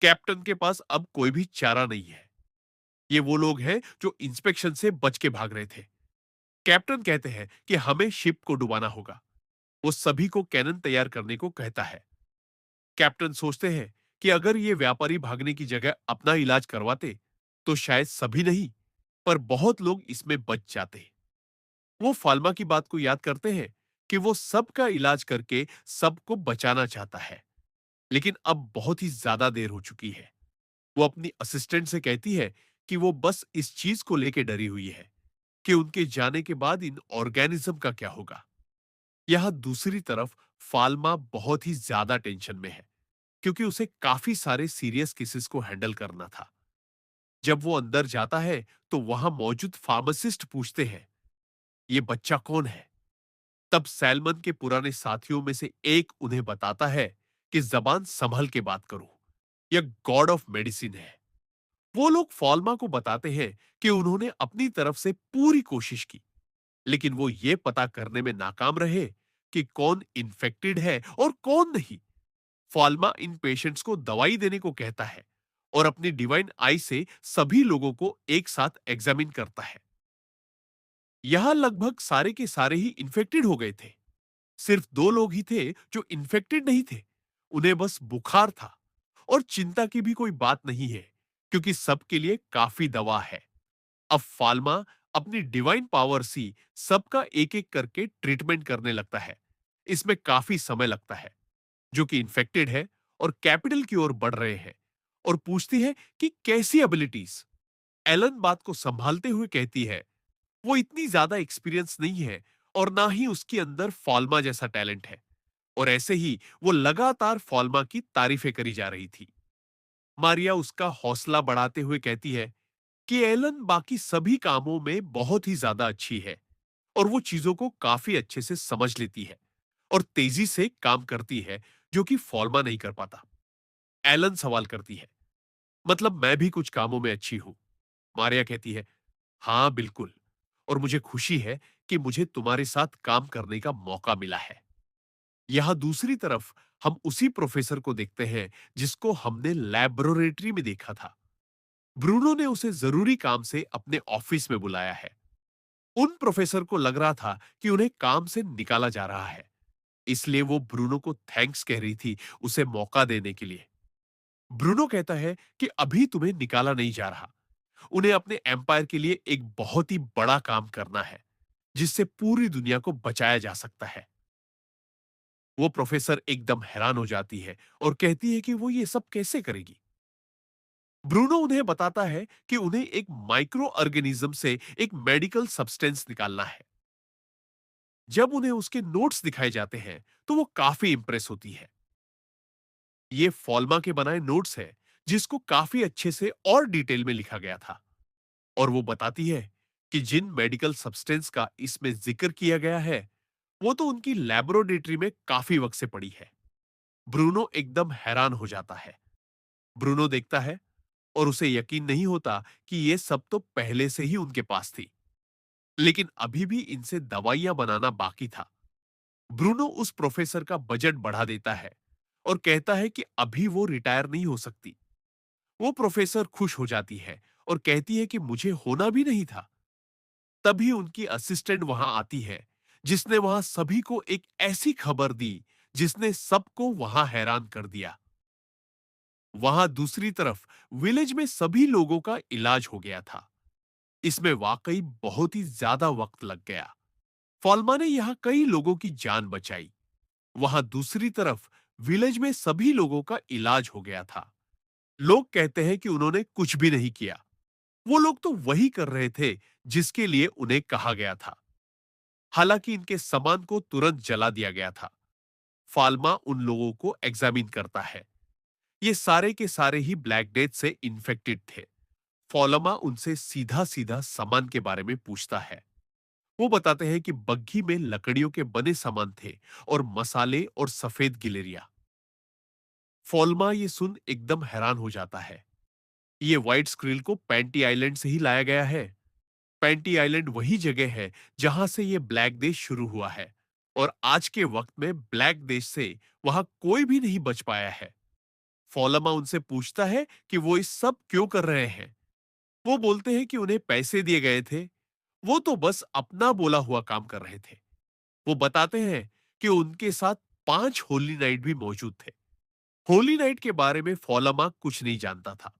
कैप्टन के पास अब कोई भी चारा नहीं है। ये वो लोग हैं जो इंस्पेक्शन से बच के भाग रहे थे। कैप्टन कहते हैं कि हमें शिप को डुबाना होगा। वो सभी को कैनन तैयार करने को कहता है। कैप्टन सोचते हैं कि अगर ये व्यापारी भागने की जगह अपना इलाज करवाते तो शायद सभी नहीं, पर बहुत लोग इसमें बच जाते। वो फाल्मा की बात को याद करते हैं कि वो सबका इलाज करके सबको बचाना चाहता है, लेकिन अब बहुत ही ज्यादा देर हो चुकी है। वो अपनी असिस्टेंट से कहती है कि वो बस इस चीज को लेके डरी हुई है कि उनके जाने के बाद इन ऑर्गेनिज्म का क्या होगा। यहां दूसरी तरफ फाल्मा बहुत ही ज्यादा टेंशन में है क्योंकि उसे काफी सारे सीरियस केसेस को हैंडल करना था। जब वो अंदर जाता है तो वहां मौजूद फार्मासिस्ट पूछते हैं, ये बच्चा कौन है? तब सैलमन के पुराने साथियों में से एक उन्हें बताता है कि जबान संभल के बात करो, यह गॉड ऑफ मेडिसिन है। वो लोग फॉल्मा को बताते हैं कि उन्होंने अपनी तरफ से पूरी कोशिश की, लेकिन वो ये पता करने में नाकाम रहे कि कौन इन्फेक्टेड है और कौन नहीं। फॉल्मा इन पेशेंट्स को दवाई देने को कहता है और अपनी डिवाइन आई से सभी लोगों को एक साथ एग्जामिन करता है। यहां लगभग सारे के सारे ही इन्फेक्टेड हो गए थे। सिर्फ दो लोग ही थे जो इन्फेक्टेड नहीं थे। उन्हें बस बुखार था और चिंता की भी कोई बात नहीं है क्योंकि सबके लिए काफी दवा है। अब फाल्मा अपनी डिवाइन पावर सी सबका एक एक करके ट्रीटमेंट करने लगता है। इसमें काफी समय लगता है। जो कि इन्फेक्टेड है और कैपिटल की ओर बढ़ रहे हैं और पूछती है कि कैसी एबिलिटीज। एलन बात को संभालते हुए कहती है, वो इतनी ज्यादा एक्सपीरियंस नहीं है और ना ही उसके अंदर फॉल्मा जैसा टैलेंट है। और ऐसे ही वो लगातार फॉल्मा की तारीफें करी जा रही थी। मारिया उसका हौसला बढ़ाते हुए कहती है कि एलन बाकी सभी कामों में बहुत ही ज्यादा अच्छी है और वो चीजों को काफी अच्छे से समझ लेती है और तेजी से काम करती है, जो कि फॉल्मा नहीं कर पाता। एलन सवाल करती है, मतलब मैं भी कुछ कामों में अच्छी हूं? मारिया कहती है, हाँ बिल्कुल, और मुझे खुशी है कि मुझे तुम्हारे साथ काम करने का मौका मिला है। यहां दूसरी तरफ हम उसी प्रोफेसर को देखते हैं जिसको हमने लैबोरेटरी में देखा था। ब्रूनो ने उसे जरूरी काम से अपने ऑफिस में बुलाया है। उन प्रोफेसर को लग रहा था कि उन्हें काम से निकाला जा रहा है, इसलिए वो ब्रूनो को थैंक्स कह रही थी उसे मौका देने के लिए। ब्रूनो कहता है कि अभी तुम्हें निकाला नहीं जा रहा, उन्हें अपने एम्पायर के लिए एक बहुत ही बड़ा काम करना है जिससे पूरी दुनिया को बचाया जा सकता है। वो प्रोफेसर एकदम हैरान हो जाती है और कहती है कि वो ये सब कैसे करेगी। ब्रूनो उन्हें बताता है कि उन्हें एक माइक्रो ऑर्गेनिज्म से एक मेडिकल सब्सटेंस निकालना है। जब उन्हें उसके नोट्स दिखाए जाते हैं तो वो काफी इंप्रेस होती है। ये फॉल्मा के बनाए नोट्स है जिसको काफी अच्छे से और डिटेल में लिखा गया था। और वो बताती है कि जिन मेडिकल सब्सटेंस का इसमें जिक्र किया गया है वो तो उनकी लेबोरेटरी में काफी वक्त से पड़ी है। ब्रूनो एकदम हैरान हो जाता है। ब्रूनो देखता है और उसे यकीन नहीं होता कि ये सब तो पहले से ही उनके पास थी, लेकिन अभी भी इनसे दवाइयां बनाना बाकी था। ब्रूनो उस प्रोफेसर का बजट बढ़ा देता है और कहता है कि अभी वो रिटायर नहीं हो सकती। वो प्रोफेसर खुश हो जाती है और कहती है कि मुझे होना भी नहीं था। तभी उनकी असिस्टेंट वहां आती है, जिसने वहां सभी को एक ऐसी खबर दी जिसने सबको वहां हैरान कर दिया। वहां दूसरी तरफ विलेज में सभी लोगों का इलाज हो गया था। इसमें वाकई बहुत ही ज्यादा वक्त लग गया। फॉल्मा ने यहां कई लोगों की जान बचाई। वहां दूसरी तरफ विलेज में सभी लोगों का इलाज हो गया था। लोग कहते हैं कि उन्होंने कुछ भी नहीं किया। वो लोग तो वही कर रहे थे जिसके लिए उन्हें कहा गया था। हालांकि इनके सामान को तुरंत जला दिया गया था। फाल्मा उन लोगों को एग्जामिन करता है। ये सारे के सारे ही ब्लैक डेथ से इन्फेक्टेड थे। फॉलमा उनसे सीधा सीधा सामान के बारे में पूछता है। वो बताते हैं कि बग्घी में लकड़ियों के बने सामान थे और मसाले और सफेद गिलेरिया। फॉल्मा ये सुन एकदम हैरान हो जाता है। ये व्हाइट स्क्रिल को पैंटी आइलैंड से ही लाया गया है। पैंटी आइलैंड वही जगह है जहां से ये ब्लैक देश शुरू हुआ है और आज के वक्त में ब्लैक देश से वहां कोई भी नहीं बच पाया है। फॉलमा उनसे पूछता है कि वो इस सब क्यों कर रहे हैं। वो बोलते हैं कि उन्हें पैसे दिए गए थे, वो तो बस अपना बोला हुआ काम कर रहे थे। वो बताते हैं कि उनके साथ 5 होली नाइट भी मौजूद थे। होली नाइट के बारे में फॉलमा कुछ नहीं जानता था।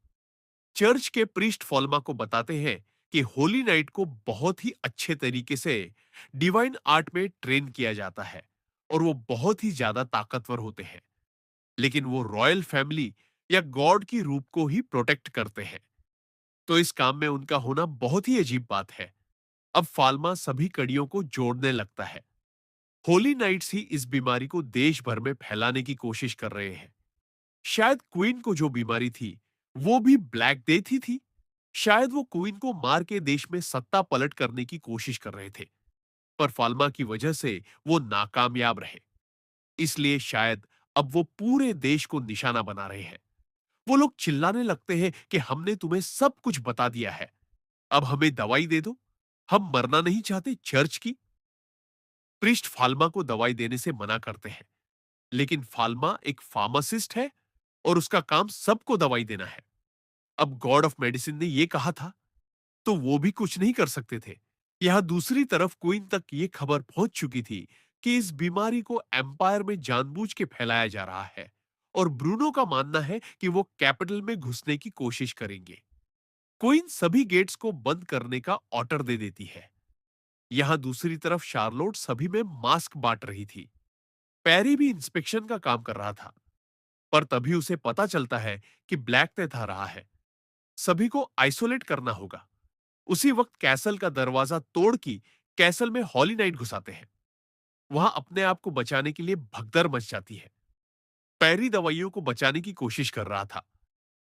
चर्च के प्रीस्ट फॉल्मा को बताते हैं कि होली नाइट को बहुत ही अच्छे तरीके से डिवाइन आर्ट में ट्रेन किया जाता है और वो बहुत ही ज्यादा ताकतवर होते हैं, लेकिन वो रॉयल फैमिली या गॉड की रूप को ही प्रोटेक्ट करते हैं। तो इस काम में उनका होना बहुत ही अजीब बात है। अब फाल्मा सभी कड़ियों को जोड़ने लगता है। होली नाइट्स ही इस बीमारी को देश भर में फैलाने की कोशिश कर रहे हैं। शायद क्वीन को जो बीमारी थी वो भी ब्लैक डेथ ही थी। शायद वो क्वीन को मार के देश में सत्ता पलट करने की कोशिश कर रहे थे, पर फाल्मा की वजह से वो नाकामयाब रहे। इसलिए शायद अब वो पूरे देश को निशाना बना रहे हैं। वो लोग चिल्लाने लगते हैं कि हमने तुम्हें सब कुछ बता दिया है, अब हमें दवाई दे दो। हम मरना नहीं चाहते चर्च की। प्रीस्ट फाल्मा को दवाई देने से मना करते हैं, लेकिन फाल्मा एक फार्मासिस्ट है और उसका काम सबको दवाई देना है। अब गॉड ऑफ मेडिसिन ने ये कहा था तो वो भी कुछ नहीं कर सकते थे। यहां दूसरी तरफ क्वीन तक ये खबर पहुंच चुकी थी कि इस बीमारी को एम्पायर में जानबूझ के फैलाया जा रहा है और ब्रूनो का मानना है कि वो कैपिटल में घुसने की कोशिश करेंगे। क्वीन सभी गेट्स को बंद करने का ऑर्डर दे देती है। यहां दूसरी तरफ शार्लोट सभी में मास्क बांट रही थी। पैरी भी इंस्पेक्शन का काम कर रहा था, पर तभी उसे पता चलता है कि ब्लैक डेथ आ रहा है। सभी को आइसोलेट करना होगा। उसी वक्त कैसल का दरवाजा तोड़ की कैसल में हॉली नाइट घुसाते हैं। वहां अपने आप को बचाने के लिए भगदड़ मच जाती है। पैरी दवाइयों को बचाने की कोशिश कर रहा था।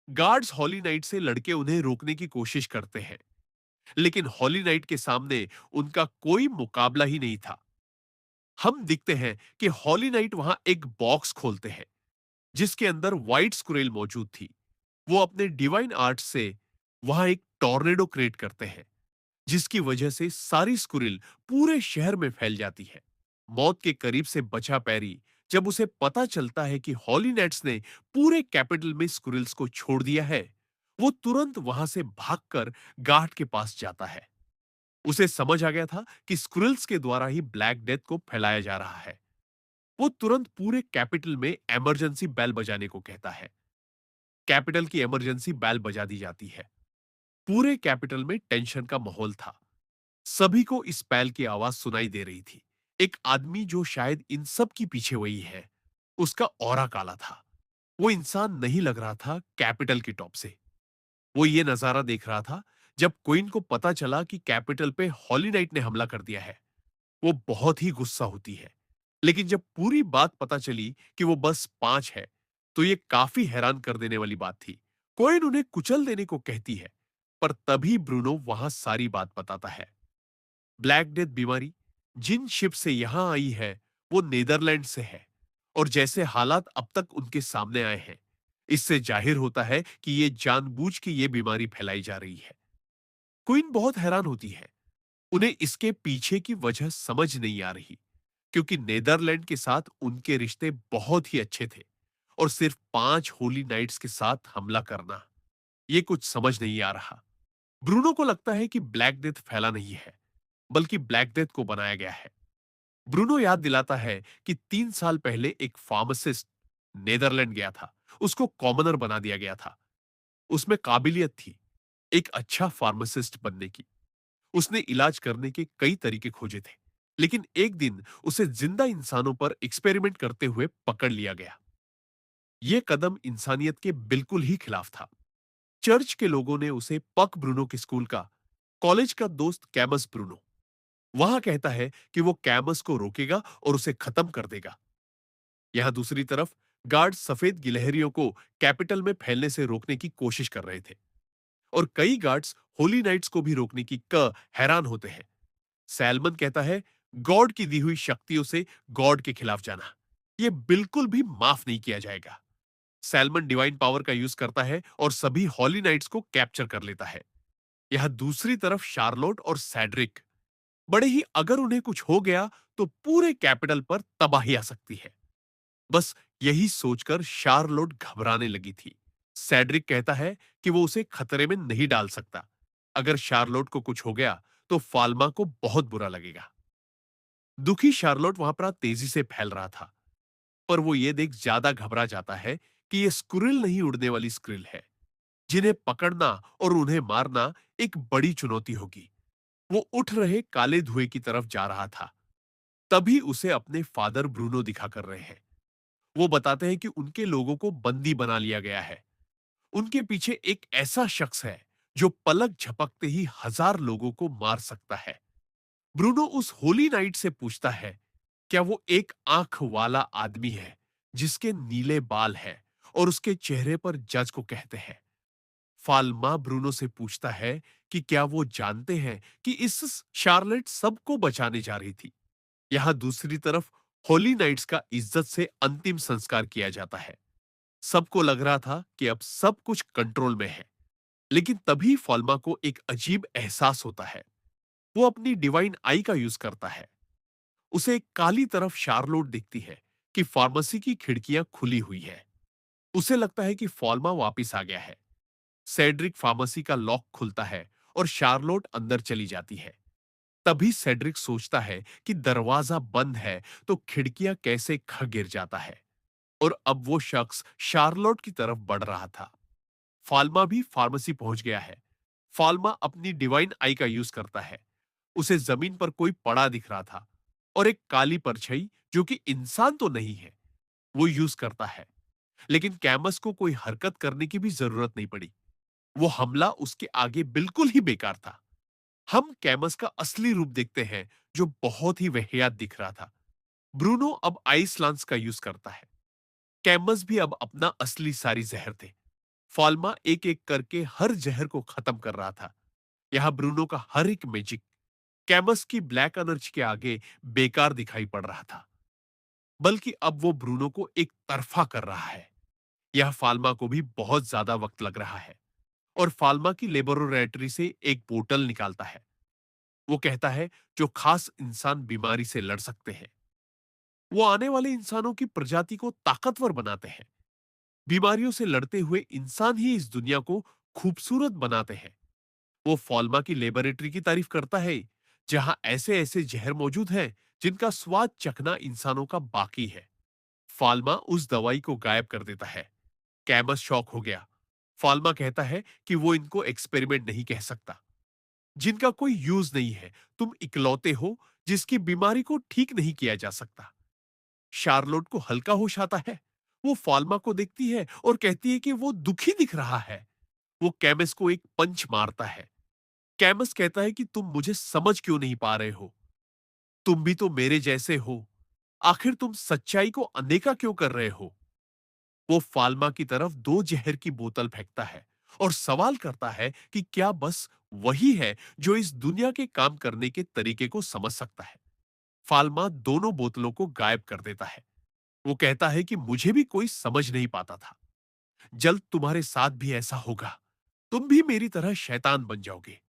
गार्ड्स हॉली नाइट से लड़के उन्हें रोकने की कोशिश करते हैं, लेकिन हॉली नाइट के सामने उनका कोई मुकाबला ही नहीं था। हम दिखते हैं कि हॉली नाइट वहां एक बॉक्स खोलते हैं जिसके अंदर व्हाइट स्क्विरल मौजूद थी। वो अपने डिवाइन आर्ट से वहां एक टॉर्नेडो क्रिएट करते हैं जिसकी वजह से सारी स्क्विरल पूरे शहर में फैल जाती है। मौत के करीब से बचा पैरी जब उसे पता चलता है कि हॉली नेट्स ने पूरे कैपिटल में स्क्विरल्स को छोड़ दिया है, वो तुरंत वहां से भागकर गार्ड के पास जाता है। उसे समझ आ गया था कि स्क्विरल्स के द्वारा ही ब्लैक डेथ को फैलाया जा रहा है। वो तुरंत पूरे कैपिटल में इमरजेंसी बेल बजाने को कहता है। कैपिटल की इमरजेंसी बेल बजा दी जाती है। पूरे कैपिटल में टेंशन का माहौल था। सभी को इस बैल की आवाज सुनाई दे रही थी। एक आदमी जो शायद इन सब की पीछे वही है, उसका ऑरा काला था। वो इंसान नहीं लग रहा था कैपिटल की टॉप से। वो ये नजारा देख रहा था जब क्वीन को पता चला कि कैपिटल पे हॉली नाइट ने हमला कर दिया है। वो बहुत ही गुस्सा होती है। लेकिन जब पूरी बात पता चली कि वो बस 5 है, तो ये काफी हैरान कर देने वाली बात थी। क्वीन उन्हें कुचल देने को कहती है, पर तभी ब्रूनो वहां सारी बात बताता है। ब्लैक डेथ बीमारी जिन शिप से यहां आई है, वो नीदरलैंड से है। और जैसे हालात अब तक उनके सामने आए हैं, इससे जाहिर होता है कि ये जानबूझ के ये बीमारी फैलाई जा रही है। क्वीन बहुत हैरान होती है। उन्हें इसके पीछे की वजह समझ नहीं आ रही, क्योंकि नीदरलैंड के साथ उनके रिश्ते बहुत ही अच्छे थे। और सिर्फ 5 होली नाइट्स के साथ हमला करना, ये कुछ समझ नहीं आ रहा। ब्रूनो को लगता है कि ब्लैक डेथ फैला नहीं है, बल्कि ब्लैक डेथ को बनाया गया है। ब्रूनो याद दिलाता है कि 3 साल पहले एक फार्मासिस्ट नेदरलैंड गया था। उसको कॉमनर बना दिया गया था। उसमें काबिलियत थी एक अच्छा फार्मासिस्ट बनने की। उसने इलाज करने के कई तरीके खोजे थे, लेकिन एक दिन उसे जिंदा इंसानों पर एक्सपेरिमेंट करते हुए पकड़ लिया गया। यह कदम इंसानियत के बिल्कुल ही खिलाफ था। चर्च के लोगों ने उसे पक ब्रूनो के स्कूल का कॉलेज का दोस्त कैमस ब्रूनो वहां कहता है कि वो कैमस को रोकेगा और उसे खत्म कर देगा। यहां दूसरी तरफ गार्ड सफेद गिलहरियों को कैपिटल में फैलने से रोकने की कोशिश कर रहे थे। और कई गार्ड्स होली नाइट्स को भी रोकने की क हैरान होते हैं। सैलमन कहता है, गॉड की दी हुई शक्तियों से गॉड के खिलाफ जाना, यह बिल्कुल भी माफ नहीं किया जाएगा। सैलमन डिवाइन पावर का यूज करता है और सभी हॉली नाइट्स को कैप्चर कर लेता है। यहां दूसरी तरफ शार्लोट और सैड्रिक बड़े ही, अगर उन्हें कुछ हो गया तो पूरे कैपिटल पर तबाही आ सकती है। बस यही सोचकर शार्लोट घबराने लगी थी। सैड्रिक कहता है कि वो उसे खतरे में नहीं डाल सकता। अगर शार्लोट को कुछ हो गया तो फाल्मा को बहुत बुरा लगेगा। दुखी शार्लोट वहां पर तेजी से फैल रहा था, पर वो ये देख ज्यादा घबरा जाता है कि ये स्क्रिल नहीं, उड़ने वाली स्क्रिल है, जिन्हें पकड़ना और उन्हें मारना एक बड़ी चुनौती होगी। वो उठ रहे काले धुएं की तरफ जा रहा था। तभी उसे अपने फादर ब्रूनो दिखा कर रहे हैं। वो बताते हैं कि उनके लोगों को बंदी बना लिया गया है। उनके पीछे एक ऐसा शख्स है जो पलक झपकते ही 1000 लोगों को मार सकता है। ब्रूनो उस होली नाइट से पूछता है, क्या वो एक आंख वाला आदमी है जिसके नीले बाल हैं और उसके चेहरे पर जज को कहते हैं। फाल्मा ब्रूनो से पूछता है कि क्या वो जानते हैं कि इस शार्लेट सबको बचाने जा रही थी। यहां दूसरी तरफ होली नाइट्स का इज्जत से अंतिम संस्कार किया जाता है। सबको लग रहा था कि अब सब कुछ कंट्रोल में है, लेकिन तभी फॉल्मा को एक अजीब एहसास होता है। वो अपनी डिवाइन आई का यूज करता है। उसे एक काली तरफ शार्लोट दिखती है कि फार्मेसी की खिड़कियां खुली हुई है। उसे लगता है कि फॉल्मा वापिस आ गया है। सेड्रिक फार्मेसी का लॉक खुलता है और शार्लोट अंदर चली जाती है। तभी सेड्रिक सोचता है कि दरवाजा बंद है तो खिड़कियां कैसे गिर जाता है। और अब वो शख्स शार्लोट की तरफ बढ़ रहा था। फाल्मा भी फार्मेसी पहुंच गया है। फाल्मा अपनी डिवाइन आई का यूज करता है। उसे जमीन पर कोई पड़ा दिख रहा था और एक काली परछाई, जो कि इंसान तो नहीं है, वो यूज करता है। लेकिन कैमस को कोई हरकत करने की भी जरूरत नहीं पड़ी। वो हमला उसके आगे बिल्कुल ही बेकार था। हम कैमस का असली रूप देखते हैं, जो बहुत ही वाहियात दिख रहा था। ब्रूनो अब आइस लांस का यूज करता है। कैमस भी अब अपना असली सारी जहर थे। फाल्मा एक एक करके हर जहर को खत्म कर रहा था। यहां ब्रूनो का हर एक मैजिक कैमस की ब्लैक एनर्जी के आगे बेकार दिखाई पड़ रहा था। बल्कि अब वो ब्रूनो को एक तरफा कर रहा है। यह फाल्मा को भी बहुत ज्यादा वक्त लग रहा है। और फाल्मा की लेबोरेटरी से एक बोतल निकालता है। वो कहता है, जो खास इंसान बीमारी से लड़ सकते हैं। वो आने वाले इंसानों की प्रजाति को ताकतवर बनाते हैं। बीमारियों से लड़ते हुए इंसान ही इस दुनिया को खूबसूरत बनाते हैं। वो फॉल्मा की लेबोरेटरी की तारीफ करता है, जहां ऐसे ऐसे जहर मौजूद हैं जिनका स्वाद चखना इंसानों का बाकी है। फाल्मा उस दवाई को गायब कर देता है। कैमस शॉक हो गया। फाल्मा कहता है कि वो इनको एक्सपेरिमेंट नहीं कह सकता, जिनका कोई यूज नहीं है। तुम इकलौते हो जिसकी बीमारी को ठीक नहीं किया जा सकता। शार्लोट को हल्का होश आता है। वो फाल्मा को देखती है और कहती है कि वो दुखी दिख रहा है। वो कैमस को एक पंच मारता है। कैमस कहता है कि तुम मुझे समझ क्यों नहीं पा रहे हो? तुम भी तो मेरे जैसे हो। आखिर तुम सच्चाई को अनदेखा क्यों कर रहे हो? वो फाल्मा की तरफ दो जहर की बोतल फेंकता है और सवाल करता है कि क्या बस वही है जो इस दुनिया के काम करने के तरीके को समझ सकता है। फाल्मा दोनों बोतलों को गायब कर देता है। वो कहता है कि मुझे भी कोई समझ नहीं पाता था। जल्द तुम्हारे साथ भी ऐसा होगा। तुम भी मेरी तरह शैतान बन जाओगे।